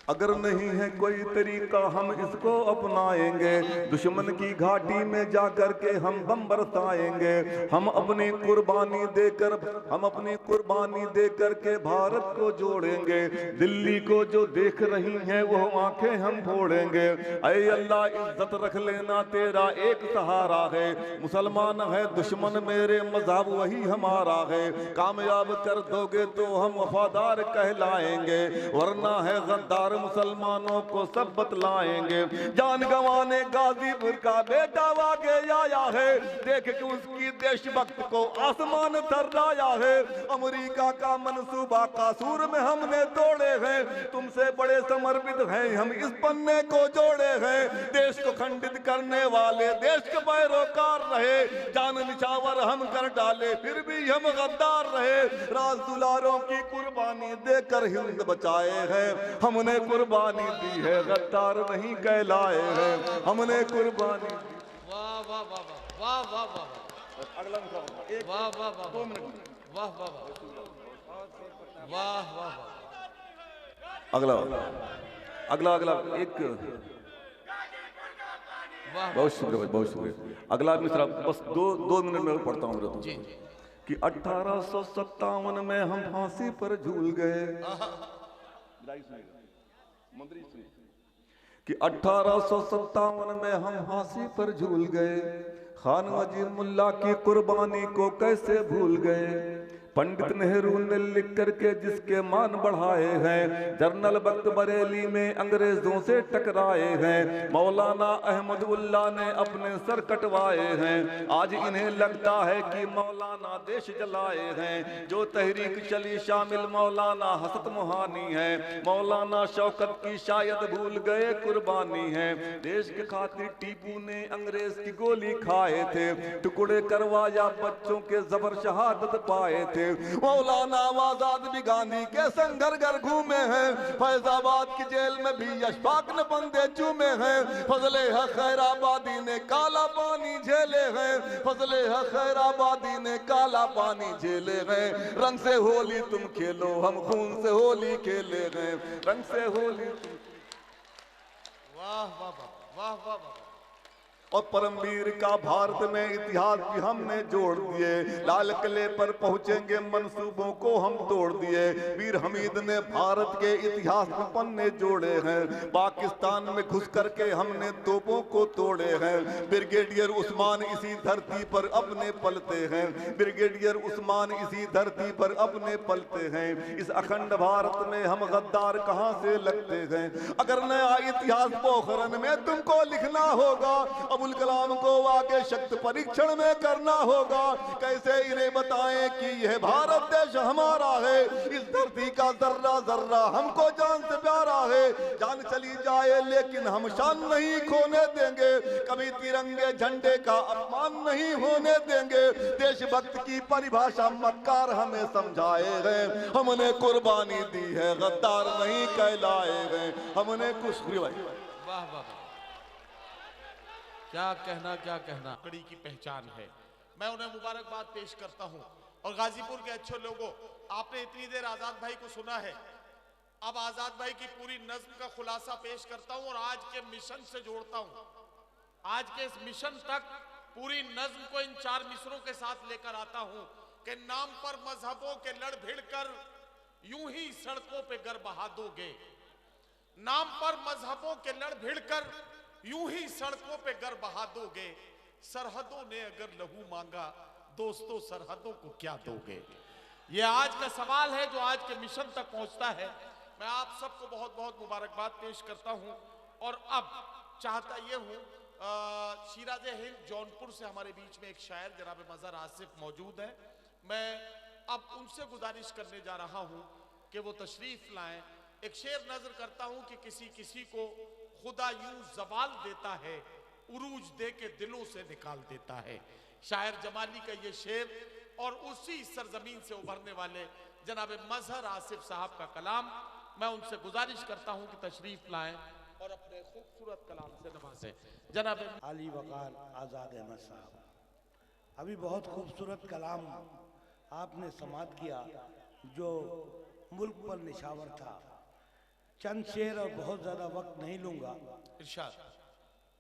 अगर नहीं है कोई तरीका हम इसको अपनाएंगे, दुश्मन की घाटी में जाकर के हम बम बरसाएंगे। हम अपनी कुर्बानी देकर, हम अपनी कुर्बानी देकर के भारत को जोड़ेंगे। दिल्ली को जो देख रही हैं वो आंखें हम फोड़ेंगे। ऐ अल्लाह इज्जत रख लेना तेरा एक सहारा है, मुसलमान है दुश्मन मेरे मज़हब वही हमारा है। कामयाब कर दोगे तो हम वफादार कहलाएंगे, वरना है गद्दार मुसलमानों को सब बतलाएंगे। जान गंवाने गाजीपुर का बेटा आगे आया है, देख के उसकी देशभक्त को आसमान थर्राया है। अमेरिका का मंसूबा कासूर में हमने तोड़े हैं, तुमसे बड़े समर्पित हैं हम, इस पन्ने को जोड़े हैं। देश को खंडित करने वाले देश के पैरोकार रहे, जान निछावर हम कर डाले फिर भी हम गद्दार रहे। राज दुलारों की कुर्बानी देकर हिंद बचाए हैं, हमने कुर्बानी दी है, गद्दार नहीं कहलाए हैं हमने कुर्बानी दी। वाह वाह वाह वाह वाह वाह वाह। अगला वाह वाह वाह 2 मिनट वाह वाह वाह वाह वाह। अगला अगला अगला एक बहुत शुक्रिया भाई, बहुत शुक्रिया। अगला मिश्रा बस 2 मिनट में पढ़ता हूँ जी कि 1857 में हम फांसी पर झूल गए, कि 1857 में हम फांसी पर झूल गए। खान वजीर मुल्ला की कुर्बानी को कैसे भूल गए। पंडित नेहरू ने लिख करके जिसके मान बढ़ाए हैं, जनरल बख्त बरेली में अंग्रेजों से टकराए हैं। मौलाना अहमदुल्ला ने अपने सर कटवाए हैं, आज इन्हें लगता है कि मौलाना देश जलाए हैं। जो तहरीक चली शामिल मौलाना हसत मुहानी है, मौलाना शौकत की शायद भूल गए कुर्बानी है। देश के खातिर टीपू ने अंग्रेज की गोली खाए थे, टुकड़े करवाया बच्चों के जबर शहादत पाए थे। मौलाना आजाद भी गांधी के संग घर घर घूमे हैं, फैजाबाद की जेल में भी अशफाक ने बंदे चूमे हैं। फजले हक खैराबादी ने काला पानी झेले हैं, फजले हक खैराबादी ने काला पानी झेले हैं। रंग से होली तुम खेलो हम खून से होली खेले हैं, रंग से होली। वाह वाह वाह वाह वाह वाह। और परमवीर का भारत में इतिहास भी हमने जोड़ दिए। लाल किले पर पहुंचेंगे मंसूबों को हम तोड़ दिए। वीर हमीद ने भारत के इतिहास में पन्ने जोड़े हैं। पाकिस्तान में घुस करके हमने तोपों को तोड़े हैं। ब्रिगेडियर उस्मान इसी धरती पर अपने पलते हैं। ब्रिगेडियर उस्मान इसी धरती पर अपने पलते हैं। इस अखंड भारत में हम गद्दार कहां से लगते हैं? अगर नया इतिहास पोखरन में तुमको लिखना होगा, अबुल कलाम को आगे शक्ति परीक्षण में करना होगा। कैसे इन्हें बताएं कि यह भारत देश हमारा है। इस धरती का जर्रा जर्रा हमको जान से प्यारा है। जान चली जाए लेकिन हम शान नहीं खोने देंगे। कभी तिरंगे झंडे का अपमान नहीं होने देंगे। देशभक्त की परिभाषा मक्कार हमें समझाए हैं। हमने कुर्बानी दी है, गद्दार नहीं कहलाए हैं। हमने कुछ वाह वाह, क्या कहना क्या कहना। कड़ी की पहचान है। मैं उन्हें मुबारकबाद पेश करता हूं। और गाजीपुर के अच्छे लोगों, आपने इतनी देर आजाद भाई को सुना है, अब आजाद भाई की पूरी नज्म का खुलासा पेश करता हूं और आज के मिशन से जोड़ता हूं। आज के इस मिशन तक पूरी नज्म को इन 4 मिसरों के साथ लेकर आता हूं कि नाम पर मजहबों के लड़ भिड़ कर यूं ही सड़कों पे गर बहा दोगे। नाम पर मजहबों के लड़ भिड़ कर यूं ही सड़कों पे गर बहा दोगे। सरहदों ने अगर लहू मांगा, दोस्तों सरहदों को क्या दोगे? ये आज का सवाल है जो आज के मिशन तक पहुंचता है। मैं आप सबको बहुत बहुत मुबारकबाद पेश करता हूं। और अब चाहता ये हूं, शिराज हिंद जौनपुर से हमारे बीच में एक शायर जनाब मजहर आसिफ मौजूद है। मैं अब उनसे गुजारिश करने जा रहा हूं कि वो तशरीफ लाएं। एक शेर नजर करता हूं कि किसी किसी को खुदा यूं जवाल देता है, उरूज दे के दिलों से निकाल देता है। शायर जमाली का ये शेर और उसी सरजमीन से उभरने वाले जनाब मजहर आसिफ साहब का कलाम। मैं उनसे गुजारिश करता हूं कि तशरीफ लाएं और अपने खूबसूरत कलाम से नवाजें। जनाब आली वकार आज़ाद अहमद साहब, अभी बहुत खूबसूरत कलाम आपने समाअत किया जो मुल्क पर निशावर था। चंद शेर और बहुत ज्यादा वक्त नहीं लूंगा। इरशाद।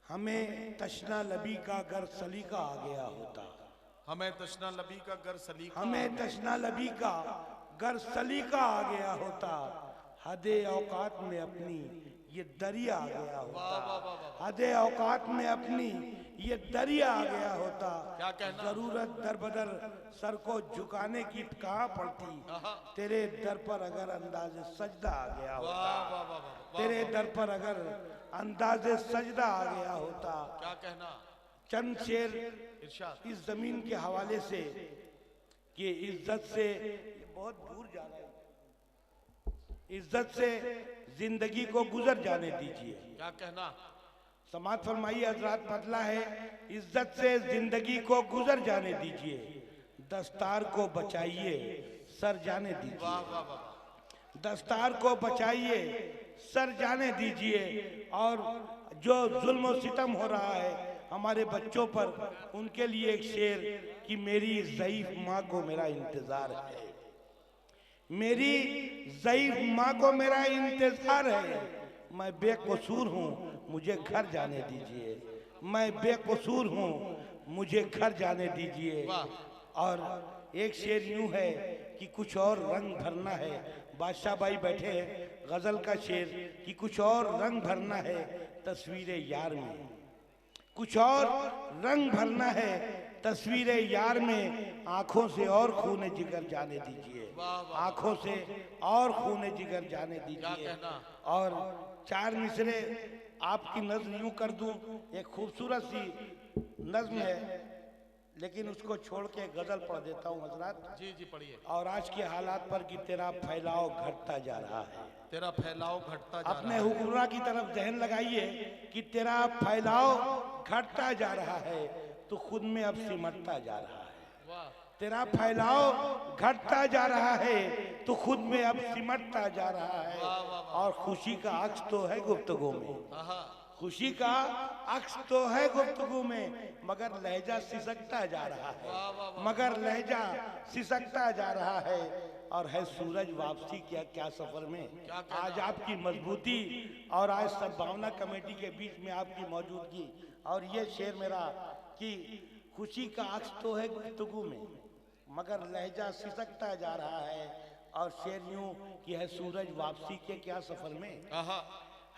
हमें तशना लबी का गर सलीका आ गया होता। हमें तशना लबी का गर सलीका, हमें तशना लबी का गर सलीका आ गया होता। हदे औकात में अपनी ये दरिया आ गया होता। हदे औकात में अपनी ये दरिया आ गया होता। क्या कहना? जरूरत दर बदर सर को झुकाने की कहाँ पड़ती। तेरे दर पर अगर अंदाज़े सजदा आ गया होता। तेरे दर पर अगर अंदाज़े सजदा आ गया होता। क्या कहना? चंद शेर इरशाद। इस जमीन के हवाले से कि इज्जत से बहुत दूर जा रहा है। इज्जत से जिंदगी को गुजर जाने दीजिए। क्या कहना? समाज फरमाइए हजरात बदला है। इज्जत से जिंदगी को गुजर जाने दीजिए। दस्तार को बचाइए, सर जाने दीजिए। वाह वाह वाह। दस्तार को बचाइए, सर जाने दीजिए। और जो जुल्म और सितम हो रहा है हमारे बच्चों पर, उनके लिए एक शेर कि मेरी ज़ईफ माँ को मेरा इंतजार है। मेरी ज़ईफ माँ को मेरा इंतजार है। मैं बेकसूर हूँ, मुझे घर जाने दीजिए। मैं बेकसूर हूँ, मुझे घर जाने दीजिए। और एक शेर यूं है कि कुछ और रंग भरना है। बादशाह भाई बैठे हैं, गजल का शेर कि कुछ और रंग भरना है तस्वीर यार में। कुछ और रंग भरना है तस्वीर यार में। आंखों से और खूने जिगर जाने दीजिए। आंखों से और खूने जिगर जाने दीजिए। और 4 मिसरे आपकी नज्म यूं कर दूं, एक खूबसूरत सी नज्म है लेकिन उसको छोड़ के गजल पढ़ देता हूँ हजरत। जी जी पढ़िए। और आज के हालात पर कि तेरा फैलाव घटता जा रहा है। तेरा फैलाव घटता जा अपने रहा है। हुक्मरां की तरफ ज़हन लगाइए कि तेरा फैलाव घटता जा रहा है तो खुद में अब सिमटता जा रहा है। वाह। तेरा फैलाव घटता जा रहा है तो खुद में अब सिमटता जा रहा है। और खुशी का अक्स तो है गुफ्तगू में। खुशी का अक्स तो है गुफ्तगू में, मगर लहजा सिसकता जा रहा है। मगर लहजा सिसकता जा रहा है। और है सूरज वापसी क्या क्या सफर में। आज आपकी मजबूती और आज सद्भावना कमेटी के बीच में आपकी मौजूदगी और ये शेर मेरा कि खुशी का अक्स तो है गुफ्तगू में मगर लहजा सिसकता जा रहा है, और शेर यूं कि है सूरज वापसी के क्या सफर में,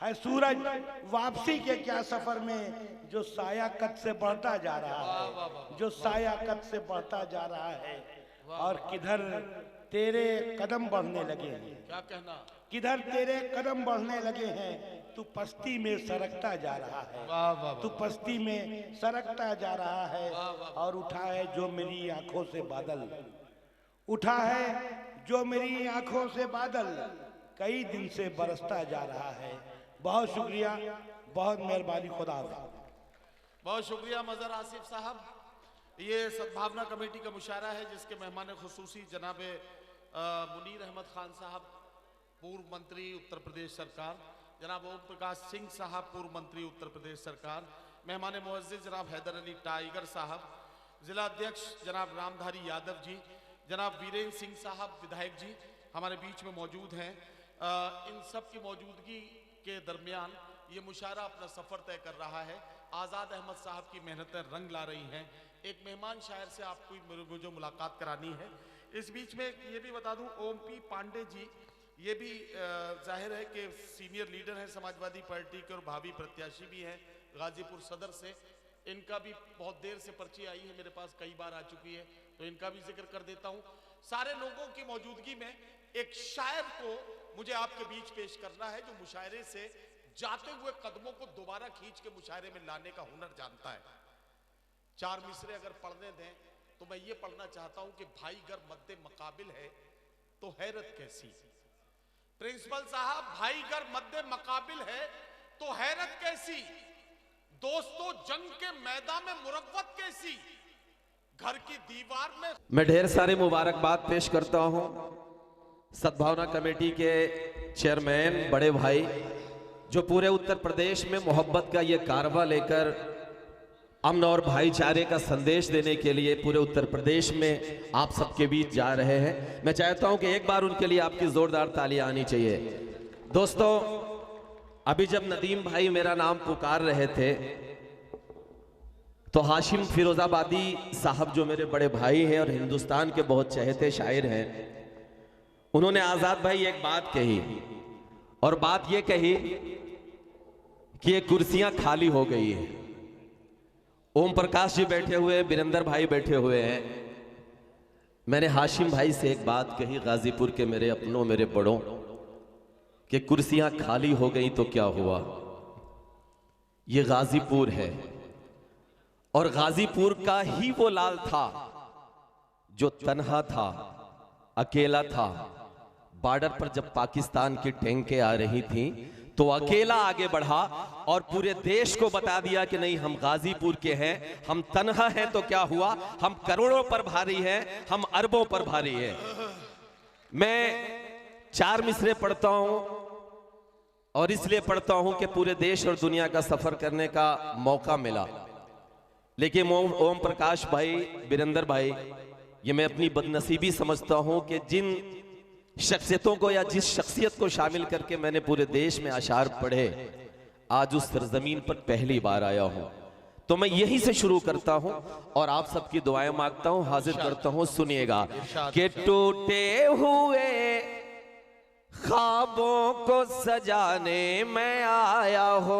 है सूरज वापसी के क्या सफर में, जो साया कद से बढ़ता जा रहा है, जो साया कद से बढ़ता जा रहा है, और किधर तेरे कदम बढ़ने लगे हैं, क्या कहना, किधर तेरे कदम बढ़ने लगे हैं, तू पस्ती में सरकता जा रहा है, तू पस्ती में सरकता जा रहा है, और उठा है जो मेरी आंखों से बादल, उठा है जो मेरी आंखों से बादल, कई दिन से बरसता जा रहा है। बहुत शुक्रिया, बहुत मेहरबानी, खुदा हाफ़िज़। बहुत शुक्रिया मजहर आसिफ साहब। ये सद्भावना कमेटी का मुशायरा है जिसके मेहमान खुसूसी जनाब मुनीर अहमद खान साहब, पूर्व मंत्री उत्तर प्रदेश सरकार, जनाब ओम प्रकाश सिंह साहब, पूर्व मंत्री उत्तर प्रदेश सरकार, मेहमान मुअज़्ज़िज़ जनाब हैदर अली टाइगर साहब, जिला अध्यक्ष जनाब रामधारी यादव जी, जनाब वीरेंद्र सिंह साहब विधायक जी हमारे बीच में मौजूद हैं। इन सब की मौजूदगी के दरमियान ये मुशायरा अपना सफ़र तय कर रहा है। आज़ाद अहमद साहब की मेहनतें रंग ला रही हैं। एक मेहमान शायर से आपको मुझे मुलाकात करानी है। इस बीच में ये भी बता दूं, ओम पी पांडे जी ये भी जाहिर है कि सीनियर लीडर हैं समाजवादी पार्टी के और भावी प्रत्याशी भी हैं गाजीपुर सदर से। इनका भी बहुत देर से पर्ची आई है, मेरे पास कई बार आ चुकी है, तो इनका भी जिक्र कर देता हूं। सारे लोगों की मौजूदगी में एक शायर को मुझे आपके बीच पेश करना है जो मुशायरे से जाते हुए कदमों को दोबारा खींच के मुशायरे में लाने का हुनर जानता है। चार मिसरे अगर पढ़ने दें तो मैं ये पढ़ना चाहता हूं कि भाई गर मद्दे मकाबिल है तो हैरत कैसी। प्रिंसिपल साहब, भाई गर मद्दे मकाबिल है तो हैरत कैसी, दोस्तों जंग के मैदान में मुरव्वत कैसी, घर की दीवार में। मैं ढेर सारे मुबारकबाद पेश करता हूं सद्भावना कमेटी के चेयरमैन बड़े भाई जो पूरे उत्तर प्रदेश में मोहब्बत का ये कारवा लेकर अमन और भाईचारे का संदेश देने के लिए पूरे उत्तर प्रदेश में आप सबके बीच जा रहे हैं। मैं चाहता हूं कि एक बार उनके लिए आपकी जोरदार तालियां आनी चाहिए। दोस्तों, अभी जब नदीम भाई मेरा नाम पुकार रहे थे तो हाशिम फिरोजाबादी साहब जो मेरे बड़े भाई हैं और हिंदुस्तान के बहुत चहेते शायर हैं, उन्होंने आजाद भाई एक बात कही, और बात ये कही कि ये कुर्सियां खाली हो गई हैं। ओम प्रकाश जी बैठे हुए, वीरेंद्र भाई बैठे हुए हैं। मैंने हाशिम भाई से एक बात कही, गाजीपुर के मेरे अपनों, मेरे बड़ों, कि कुर्सियां खाली हो गई तो क्या हुआ, ये गाजीपुर है और गाजीपुर का ही वो लाल था जो तन्हा था, अकेला था। बॉर्डर पर जब पाकिस्तान की टैंकें आ रही थी तो अकेला आगे बढ़ा और पूरे देश को बता दिया कि नहीं, हम गाजीपुर के हैं, हम तन्हा हैं तो क्या हुआ, हम करोड़ों पर भारी हैं, हम अरबों पर भारी हैं। मैं 4 मिसरे पढ़ता हूं और इसलिए पढ़ता हूं कि पूरे देश और दुनिया का सफर करने का मौका मिला। लेकिन ओम प्रकाश भाई, वीरेंद्र भाई, ये मैं अपनी बदनसीबी समझता हूं कि जिन शख्सियतों को या जिस शख्सियत को शामिल करके मैंने पूरे देश में अशार पढ़े, आज उस सरजमीन पर पहली बार आया हूं। तो मैं यहीं से शुरू करता हूं और आप सबकी दुआएं मांगता हूं, हाजिर करता हूं। सुनिएगा कि टूटे हुए ख्वाबों को सजाने मैं आया हूं।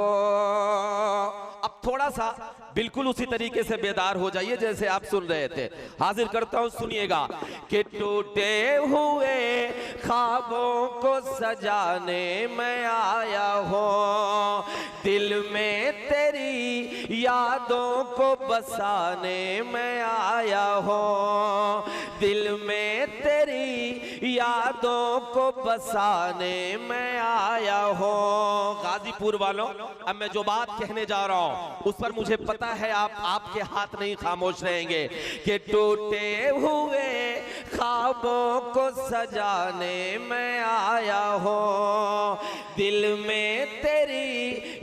अब थोड़ा सा बिल्कुल उसी तरीके से बेदार हो जाइए जैसे आप सुन रहे थे। हाजिर करता हूं, सुनिएगा कि टूटे हुए ख्वाबों को सजाने मैं आया हूं, दिल में तेरी यादों को बसाने मैं आया हूं, दिल में तेरी यादों को बसाने मैं आया हूं। गाजीपुर वालों, अब मैं जो बात कहने जा रहा हूं उस पर मुझे पता है आपके हाथ नहीं खामोश रहेंगे कि टूटे हुए ख्वाबों को सजाने मैं आया हूं, दिल में तेरी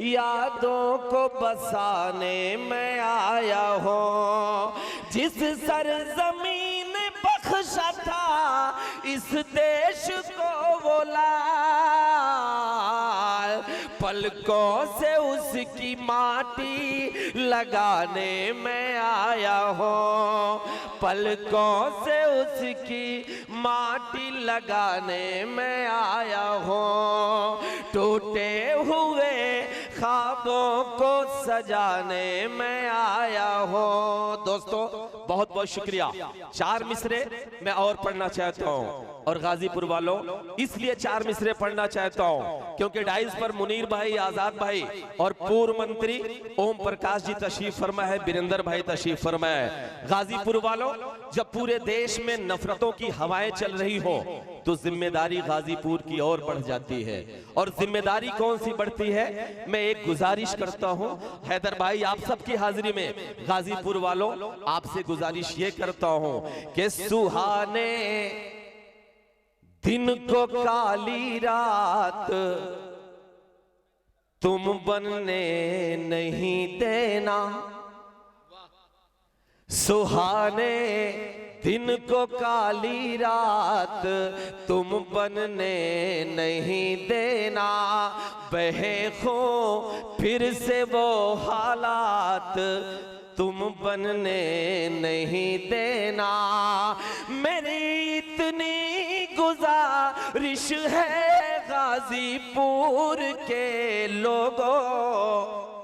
यादों को बसाने मैं आया हूं, जिस सरजमीन बख्श बख्शा था इस देश को वो लाल, पलकों से उसकी माटी लगाने में आया हूँ, पलकों से उसकी माटी लगाने में आया हूँ, टूटे हुए ख्वाबों को सजाने में आया हूँ। दोस्तों बहुत बहुत शुक्रिया। 4 मिसरे मैं और पढ़ना चाहता हूँ, और गाजीपुर वालों इसलिए 4 मिसरे पढ़ना चाहता हूँ क्योंकि डाइस पर मुनीर भाई, आजाद भाई और पूर्व मंत्री ओम प्रकाश जी तशरीफ फरमा है, बीरेंद्र भाई तशरीफ फरमा है। गाजीपुर वालों, जब पूरे देश में नफरतों की हवाएं चल रही हो तो जिम्मेदारी गाजीपुर की ओर बढ़ जाती है। और जिम्मेदारी कौन सी बढ़ती है? मैं एक गुजारिश करता हूं हैदर भाई, आप सबकी हाजिरी में गाजीपुर वालों आपसे गुजारिश ये करता हूं कि सुहाने दिन को काली रात तुम बनने नहीं देना, सुहाने दिन को काली रात तुम बनने नहीं देना, बहे खो फिर से वो हालात तुम बनने नहीं देना। मेरी इतनी गुजारिश है गाजीपुर के लोगों,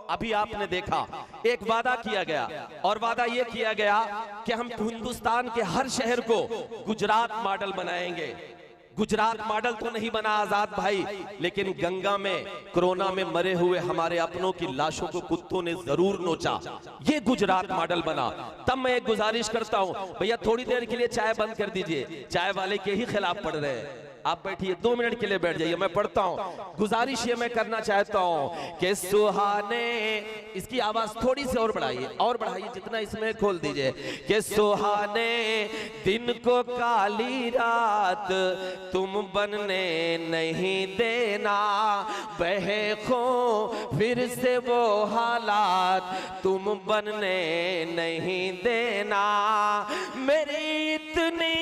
अभी आपने देखा एक वादा किया गया, और वादा यह किया गया कि हम हिंदुस्तान के हर शहर को गुजरात मॉडल बनाएंगे। गुजरात मॉडल तो नहीं बना आजाद भाई, लेकिन गंगा में कोरोना में मरे हुए हमारे अपनों की लाशों को कुत्तों ने जरूर नोचा, ये गुजरात मॉडल बना। तब मैं एक गुजारिश करता हूं, भैया थोड़ी देर के लिए चाय बंद कर दीजिए, चाय वाले के ही खिलाफ पढ़ रहे हैं, आप बैठिए 2 मिनट के लिए बैठ जाइए, मैं पढ़ता हूं। गुजारिश ये मैं करना चाहता हूं कि सुहाने, इसकी आवाज थोड़ी सी और बढ़ाइए, और बढ़ाइए जितना इसमें खोल दीजिए, कि सुहाने दिन को काली रात तुम बनने नहीं देना, बहे खो फिर से वो हालात तुम बनने नहीं देना। मेरी इतनी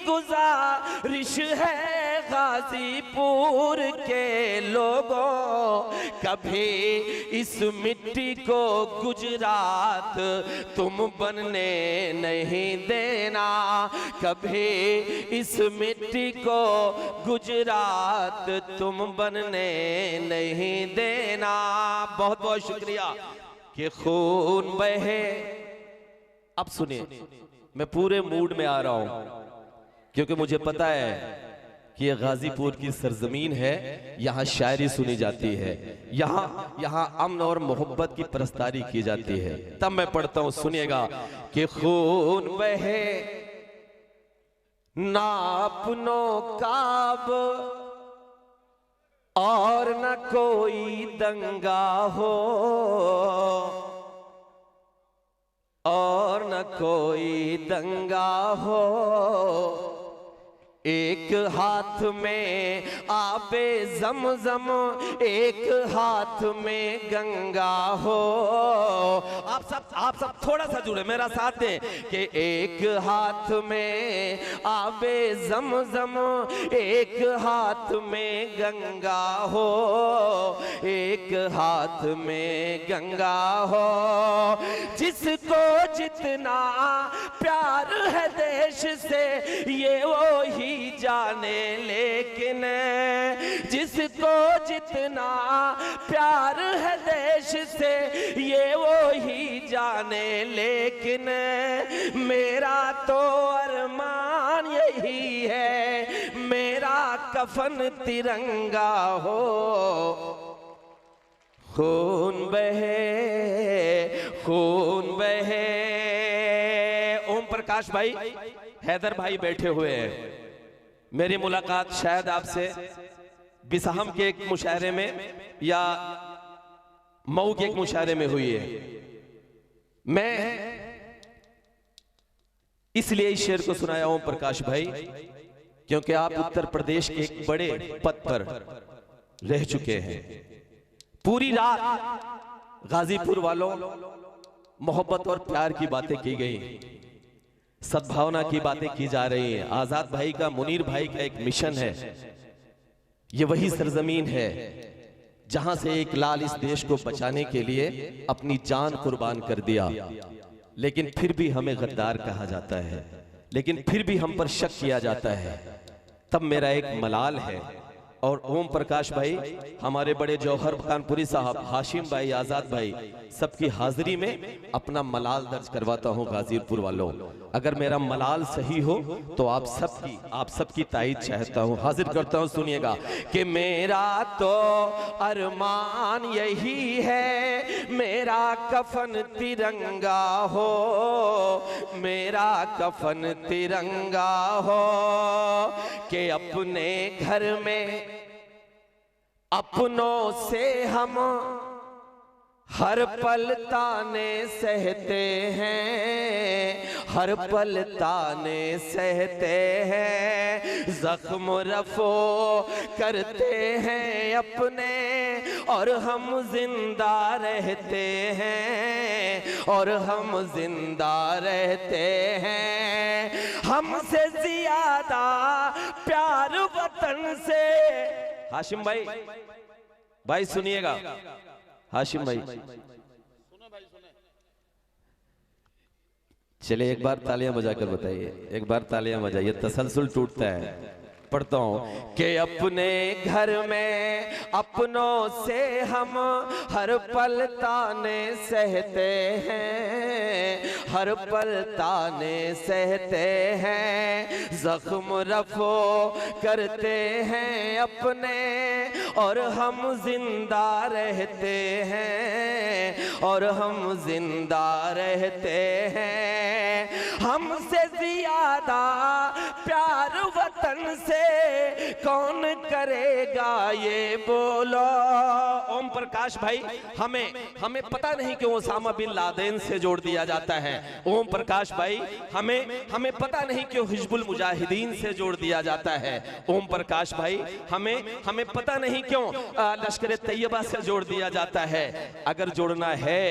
गुजारिश है गाजीपुर के लोगों, कभी इस मिट्टी को गुजरात तुम बनने नहीं देना, कभी इस मिट्टी को गुजरात तुम बनने नहीं देना। बहुत बहुत शुक्रिया कि खून बहे। अब सुनिए, मैं पूरे मूड में आ रहा हूं क्योंकि मुझे पता है कि ये गाजीपुर की सरजमीन है, यहाँ शायरी सुनी जाती है, यहाँ अमन और मोहब्बत की परस्तारी की जाती है। तब मैं पढ़ता हूँ, सुनिएगा कि खून बहे ना अपनों काब और न कोई दंगा हो, और न कोई दंगा हो, एक हाथ में आबे ज़मज़म एक हाथ में गंगा हो। आप सब थोड़ा सा जुड़े, मेरा साथ दें कि एक हाथ में आबे ज़मज़म एक हाथ में गंगा हो, एक हाथ में गंगा हो। जिसको जितना प्यार है देश से ये वो ही जाने, लेकिन जिसको जितना प्यार है देश से ये वो ही जाने, लेकिन मेरा तो अरमान यही है मेरा कफन तिरंगा हो। खून बहे खून बहे। ओम प्रकाश भाई, हैदर भाई बैठे हुए हैं। मेरी मुलाकात शायद आपसे बिसाहम के एक मुशायरे में या मऊ के एक मुशायरे में हुई है। मैं इसलिए इस शेर को सुनाया ओम प्रकाश भाई क्योंकि आप उत्तर प्रदेश के एक बड़े पद पर रह चुके हैं। पूरी रात गाजीपुर वालों मोहब्बत और प्यार की बातें की गई, सद्भावना की बातें की जा रही हैं। आजाद भाई का, मुनीर भाई का एक मिशन है। ये वही सरजमीन है जहां से एक लाल इस देश को बचाने के लिए अपनी जान कुर्बान कर दिया, लेकिन फिर भी हमें गद्दार कहा जाता है, लेकिन फिर भी हम पर शक किया जाता है। तब मेरा एक मलाल है। और ओम प्रकाश भाई, हमारे बड़े जौहर कानपुरी साहब, हाशिम भाई, आजाद भाई, सबकी हाजिरी में अपना मलाल दर्ज करवाता हूं गाजीपुर वालों। अगर मेरा मलाल सही हो तो आप सबकी ताईद चाहता हूं, हाजिर करता हूं। सुनिएगा कि मेरा तो अरमान यही है, मेरा कफन तिरंगा हो, मेरा कफन तिरंगा हो, कि अपने घर में अपनों से हम हर पल ताने सहते हैं, हर पल ताने सहते हैं, जख्म रफो करते हैं अपने, और हम जिंदा रहते हैं, और हम जिंदा रहते हैं। हमसे ज्यादा प्यार वतन से। हाशिम भाई सुनिएगा, हाशिम भाई चले एक बार तालियां बजाकर बताइए, एक बार तालियां बजाइए, तसलसल टूटता है। पढ़ता हूं कि अपने घर में अपनों से हम हर पल ताने सहते हैं, हर पल ताने सहते हैं, जख्म रफो करते हैं अपने, और हम जिंदा रहते हैं, और हम जिंदा रहते हैं। हमसे ज्यादा प्यार वतन से कौन करेगा ये बोलो। ओम प्रकाश भाई, हमें पता नहीं क्यों ओसामा बिन लादेन से जोड़ दिया जाता है। ओम प्रकाश भाई, हमें पता नहीं क्यों हिजबुल मुजाहिदीन से जोड़ दिया जाता है। ओम प्रकाश भाई, हमें पता नहीं क्यों लश्कर तैयबा से जोड़ दिया जाता है। अगर जोड़ना है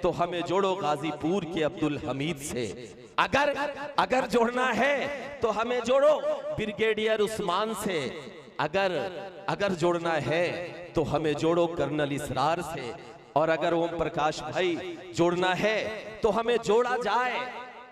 तो हमें जोड़ो गाजीपुर के अब्दुल हमीद से। अगर जोड़ना है तो हमें जोड़ो ब्रिगेडियर उस्मान से। अगर जोड़ना है तो हमें जोड़ो कर्नल इसरार से। और अगर ओम प्रकाश भाई जोड़ना है तो हमें जोड़ा जाए,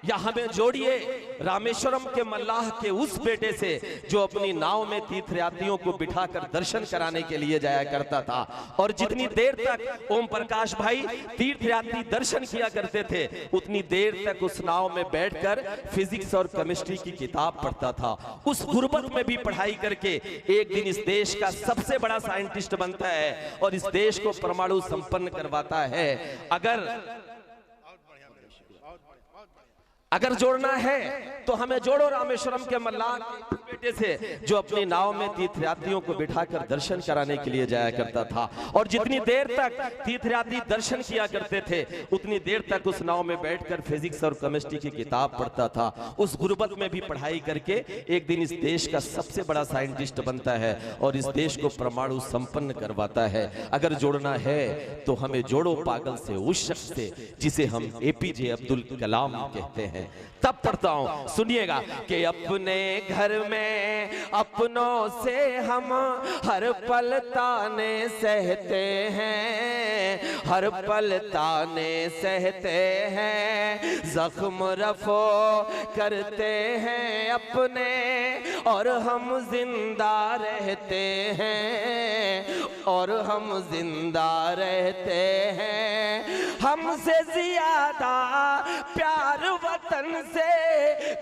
या हमें जोड़िए रामेश्वरम के मल्लाह के उस बेटे से जो अपनी नाव में तीर्थयात्रियों को बिठाकर दर्शन कराने के लिए जाया करता था। और जितनी देर तक ओम प्रकाश भाई तीर्थयात्री दर्शन किया करते थे, उतनी देर तक उस नाव में बैठकर फिजिक्स और केमिस्ट्री की किताब पढ़ता था। उस गुर्बत में भी पढ़ाई करके एक दिन इस देश का सबसे बड़ा साइंटिस्ट बनता है और इस देश को परमाणु संपन्न करवाता है। अगर जोड़ना है तो हमें जोड़ो रामेश्वरम के मल्लाह के बेटे से जो अपनी नाव में तीर्थयात्रियों को बिठाकर दर्शन कराने के लिए जाया करता था। और जितनी देर तक तीर्थयात्री दर्शन किया करते थे, उतनी देर तक उस नाव में बैठकर फिजिक्स और केमिस्ट्री की किताब पढ़ता था। उस गुर्बत में भी पढ़ाई करके एक दिन इस देश का सबसे बड़ा साइंटिस्ट बनता है और इस देश को परमाणु संपन्न करवाता है। अगर जोड़ना है तो हमें जोड़ो पागल से, उस शख्स से जिसे हम एपीजे अब्दुल कलाम कहते हैं। तब पढ़ता हूं, सुनिएगा कि अपने घर में अपनों से हम हर पल ताने सहते हैं, हर पल ताने सहते हैं, जख्म रफो करते हैं अपने, और हम जिंदा रहते हैं, और हम जिंदा रहते हैं। हमसे ज्यादा प्यार वतन से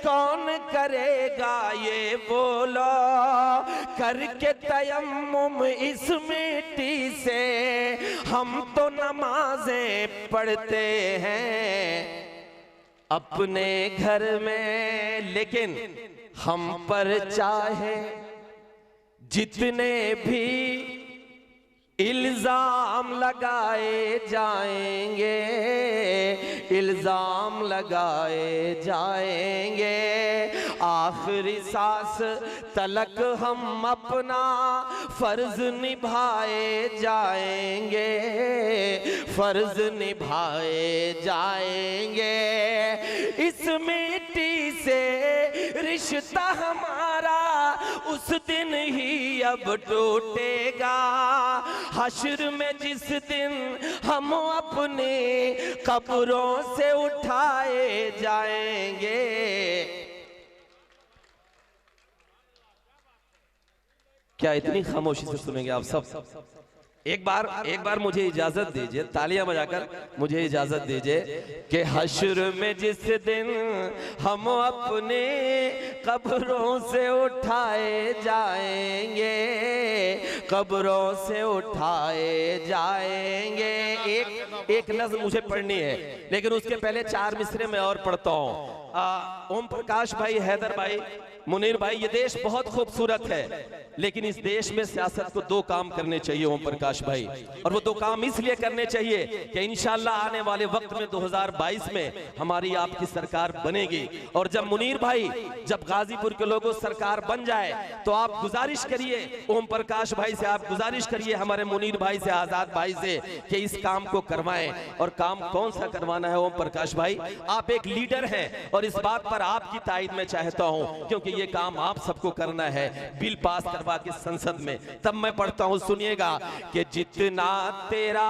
कौन करेगा ये बोलो। करके तयम्मुम इस मिट्टी से हम तो नमाजें पढ़ते हैं अपने घर में, लेकिन हम पर चाहे जितने भी इल्जाम लगाए जाएंगे, इल्जाम लगाए जाएंगे, आखिरी सांस तलक हम अपना फर्ज निभाए जाएंगे, फर्ज निभाए जाएंगे। इस मिट्टी से रिश्ता हमारा उस दिन ही अब टूटेगा। हश्र में जिस दिन हम अपने कब्रों से उठाए जाएंगे। क्या इतनी खामोशी से सुनेंगे आप सब? एक बार मुझे इजाजत दीजिए, तालियां बजाकर मुझे इजाजत दीजिए कि हश्र में जिस दिन हम अपने कब्रों से उठाए जाएंगे, कब्रों से उठाए जाएंगे। एक नज़्म मुझे पढ़नी है, लेकिन उसके पहले 4 मिसरे में और पढ़ता हूं। ओम प्रकाश भाई, हैदर भाई, मुनीर भाई, ये देश बहुत खूबसूरत है, लेकिन इस देश में सियासत को 2 काम करने चाहिए ओम प्रकाश भाई, और वो 2 काम इसलिए करने चाहिए कि इंशाल्लाह आने वाले वक्त में 2022 में हमारी आपकी सरकार बनेगी। और जब मुनीर भाई, जब गाजीपुर के लोगों सरकार बन जाए, तो आप गुजारिश करिए ओम प्रकाश भाई से, आप गुजारिश करिए हमारे मुनीर भाई से, आजाद भाई से कि इस काम को करवाएं। और काम कौन सा करवाना है ओम प्रकाश भाई? आप एक लीडर हैं और इस बात पर आपकी तायद मैं चाहता हूं, क्योंकि ये काम आप सबको करना है, बिल पास करवा के संसद में। तब मैं पढ़ता हूं, सुनिएगा कि जितना तेरा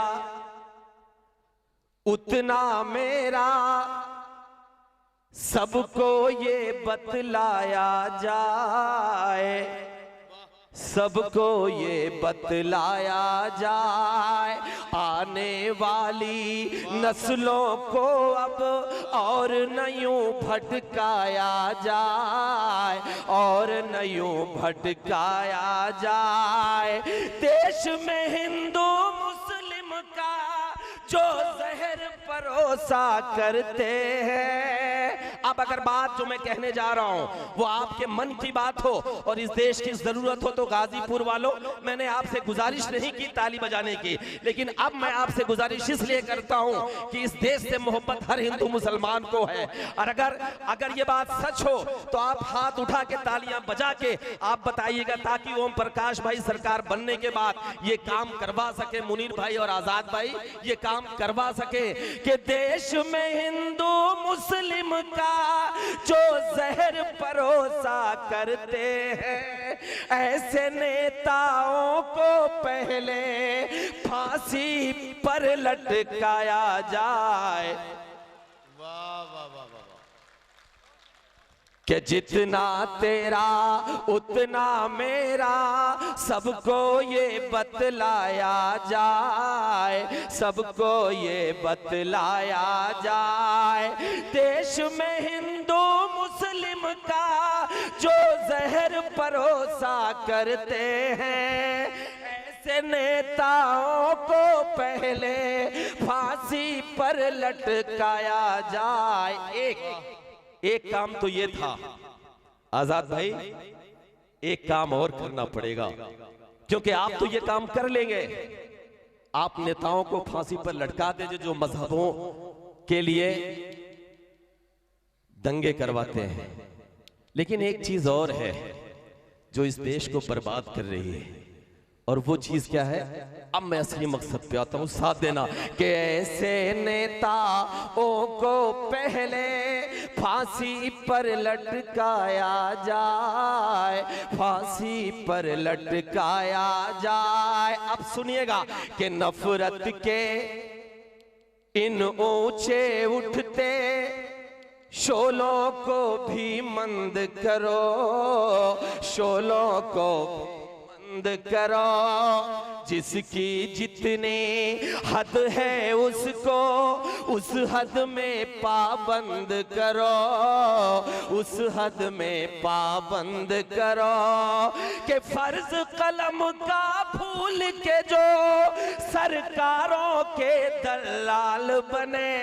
उतना मेरा, सबको ये बतलाया जाए, सबको ये बतलाया जाए। आने वाली नस्लों को अब और न यूं भटकाया जाए, और न यूं भटकाया जाए। देश में हिंदू मुस्लिम का जो जहर परोसा करते हैं। अब अगर बात जो मैं कहने जा रहा हूं वो आपके मन की बात हो और इस देश की जरूरत हो, तो गाजीपुर वालों, मैंने आपसे गुजारिश नहीं की ताली बजाने की, लेकिन अब मैं आपसे गुजारिश इसलिए करता हूं कि इस देश से मोहब्बत हर हिंदू मुसलमान को है। और अगर ये बात सच हो तो आप हाथ उठा के तालियां बजा के आप बताइएगा, ताकि ओम प्रकाश भाई सरकार बनने के बाद ये काम करवा सके, मुनीर भाई और आजाद भाई ये काम करवा सके कि देश में हिंदू मुस्लिम का जो जहर परोसा करते हैं, ऐसे नेताओं को पहले फांसी पर लटकाया जाए। वाह वाह वाह वाह। कि जितना तेरा उतना मेरा, सबको ये बतलाया जाए, सबको ये बतलाया जाए। देश में हिंदू मुस्लिम का जो जहर परोसा करते हैं, ऐसे नेताओं को पहले फांसी पर लटकाया जाए। एक काम तो ये था आजाद भाई, एक काम और करना पड़ेगा, क्योंकि आप तो ये काम कर लेंगे, आप नेताओं को फांसी पर लटका दीजिए जो मजहबों के लिए दंगे करवाते हैं। लेकिन एक चीज और है जो इस देश को बर्बाद कर रही है, और वो चीज क्या है? अब मैं असली मकसद पे आता हूं, साथ देना। कि ऐसे नेताओं को पहले फांसी पर लटकाया जाए, फांसी पर लटकाया जाए। अब सुनिएगा कि नफरत के इन ऊंचे उठते शोलों को भी मंद करो, शोलों को बंद करो। जिसकी जितनी हद है उसको उस हद में पाबंद करो, उस हद में पाबंद करो। कि फर्ज कलम का भूल के जो सरकारों के दलाल बने।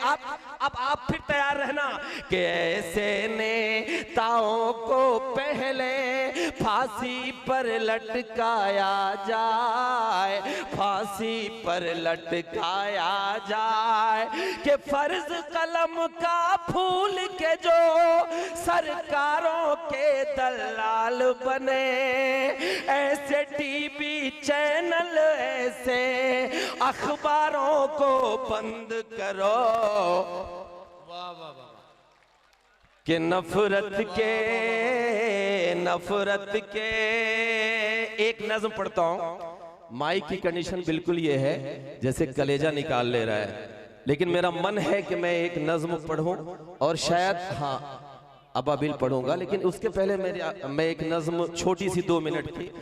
अब आप फिर तैयार रहना कि ऐसे नेताओं को पहले फांसी पर लटकाया जाए, फांसी पर लटकाया जाए। कि फर्ज कलम का फूल के जो सरकारों के दलाल बने, ऐसे टीवी चैनल ऐसे अखबारों को बंद करो। वाह वाह वाह। कि नफरत के एक नज्म पढ़ता हूं। माइक की कंडीशन बिल्कुल ये है जैसे कलेजा निकाल ले रहा है, लेकिन मेरा मन है कि मैं एक नज्म पढ़ूं और शायद हाँ अबाबिल पढ़ूंगा, लेकिन उसके पहले मैं एक नज्म छोटी सी 2 मिनट की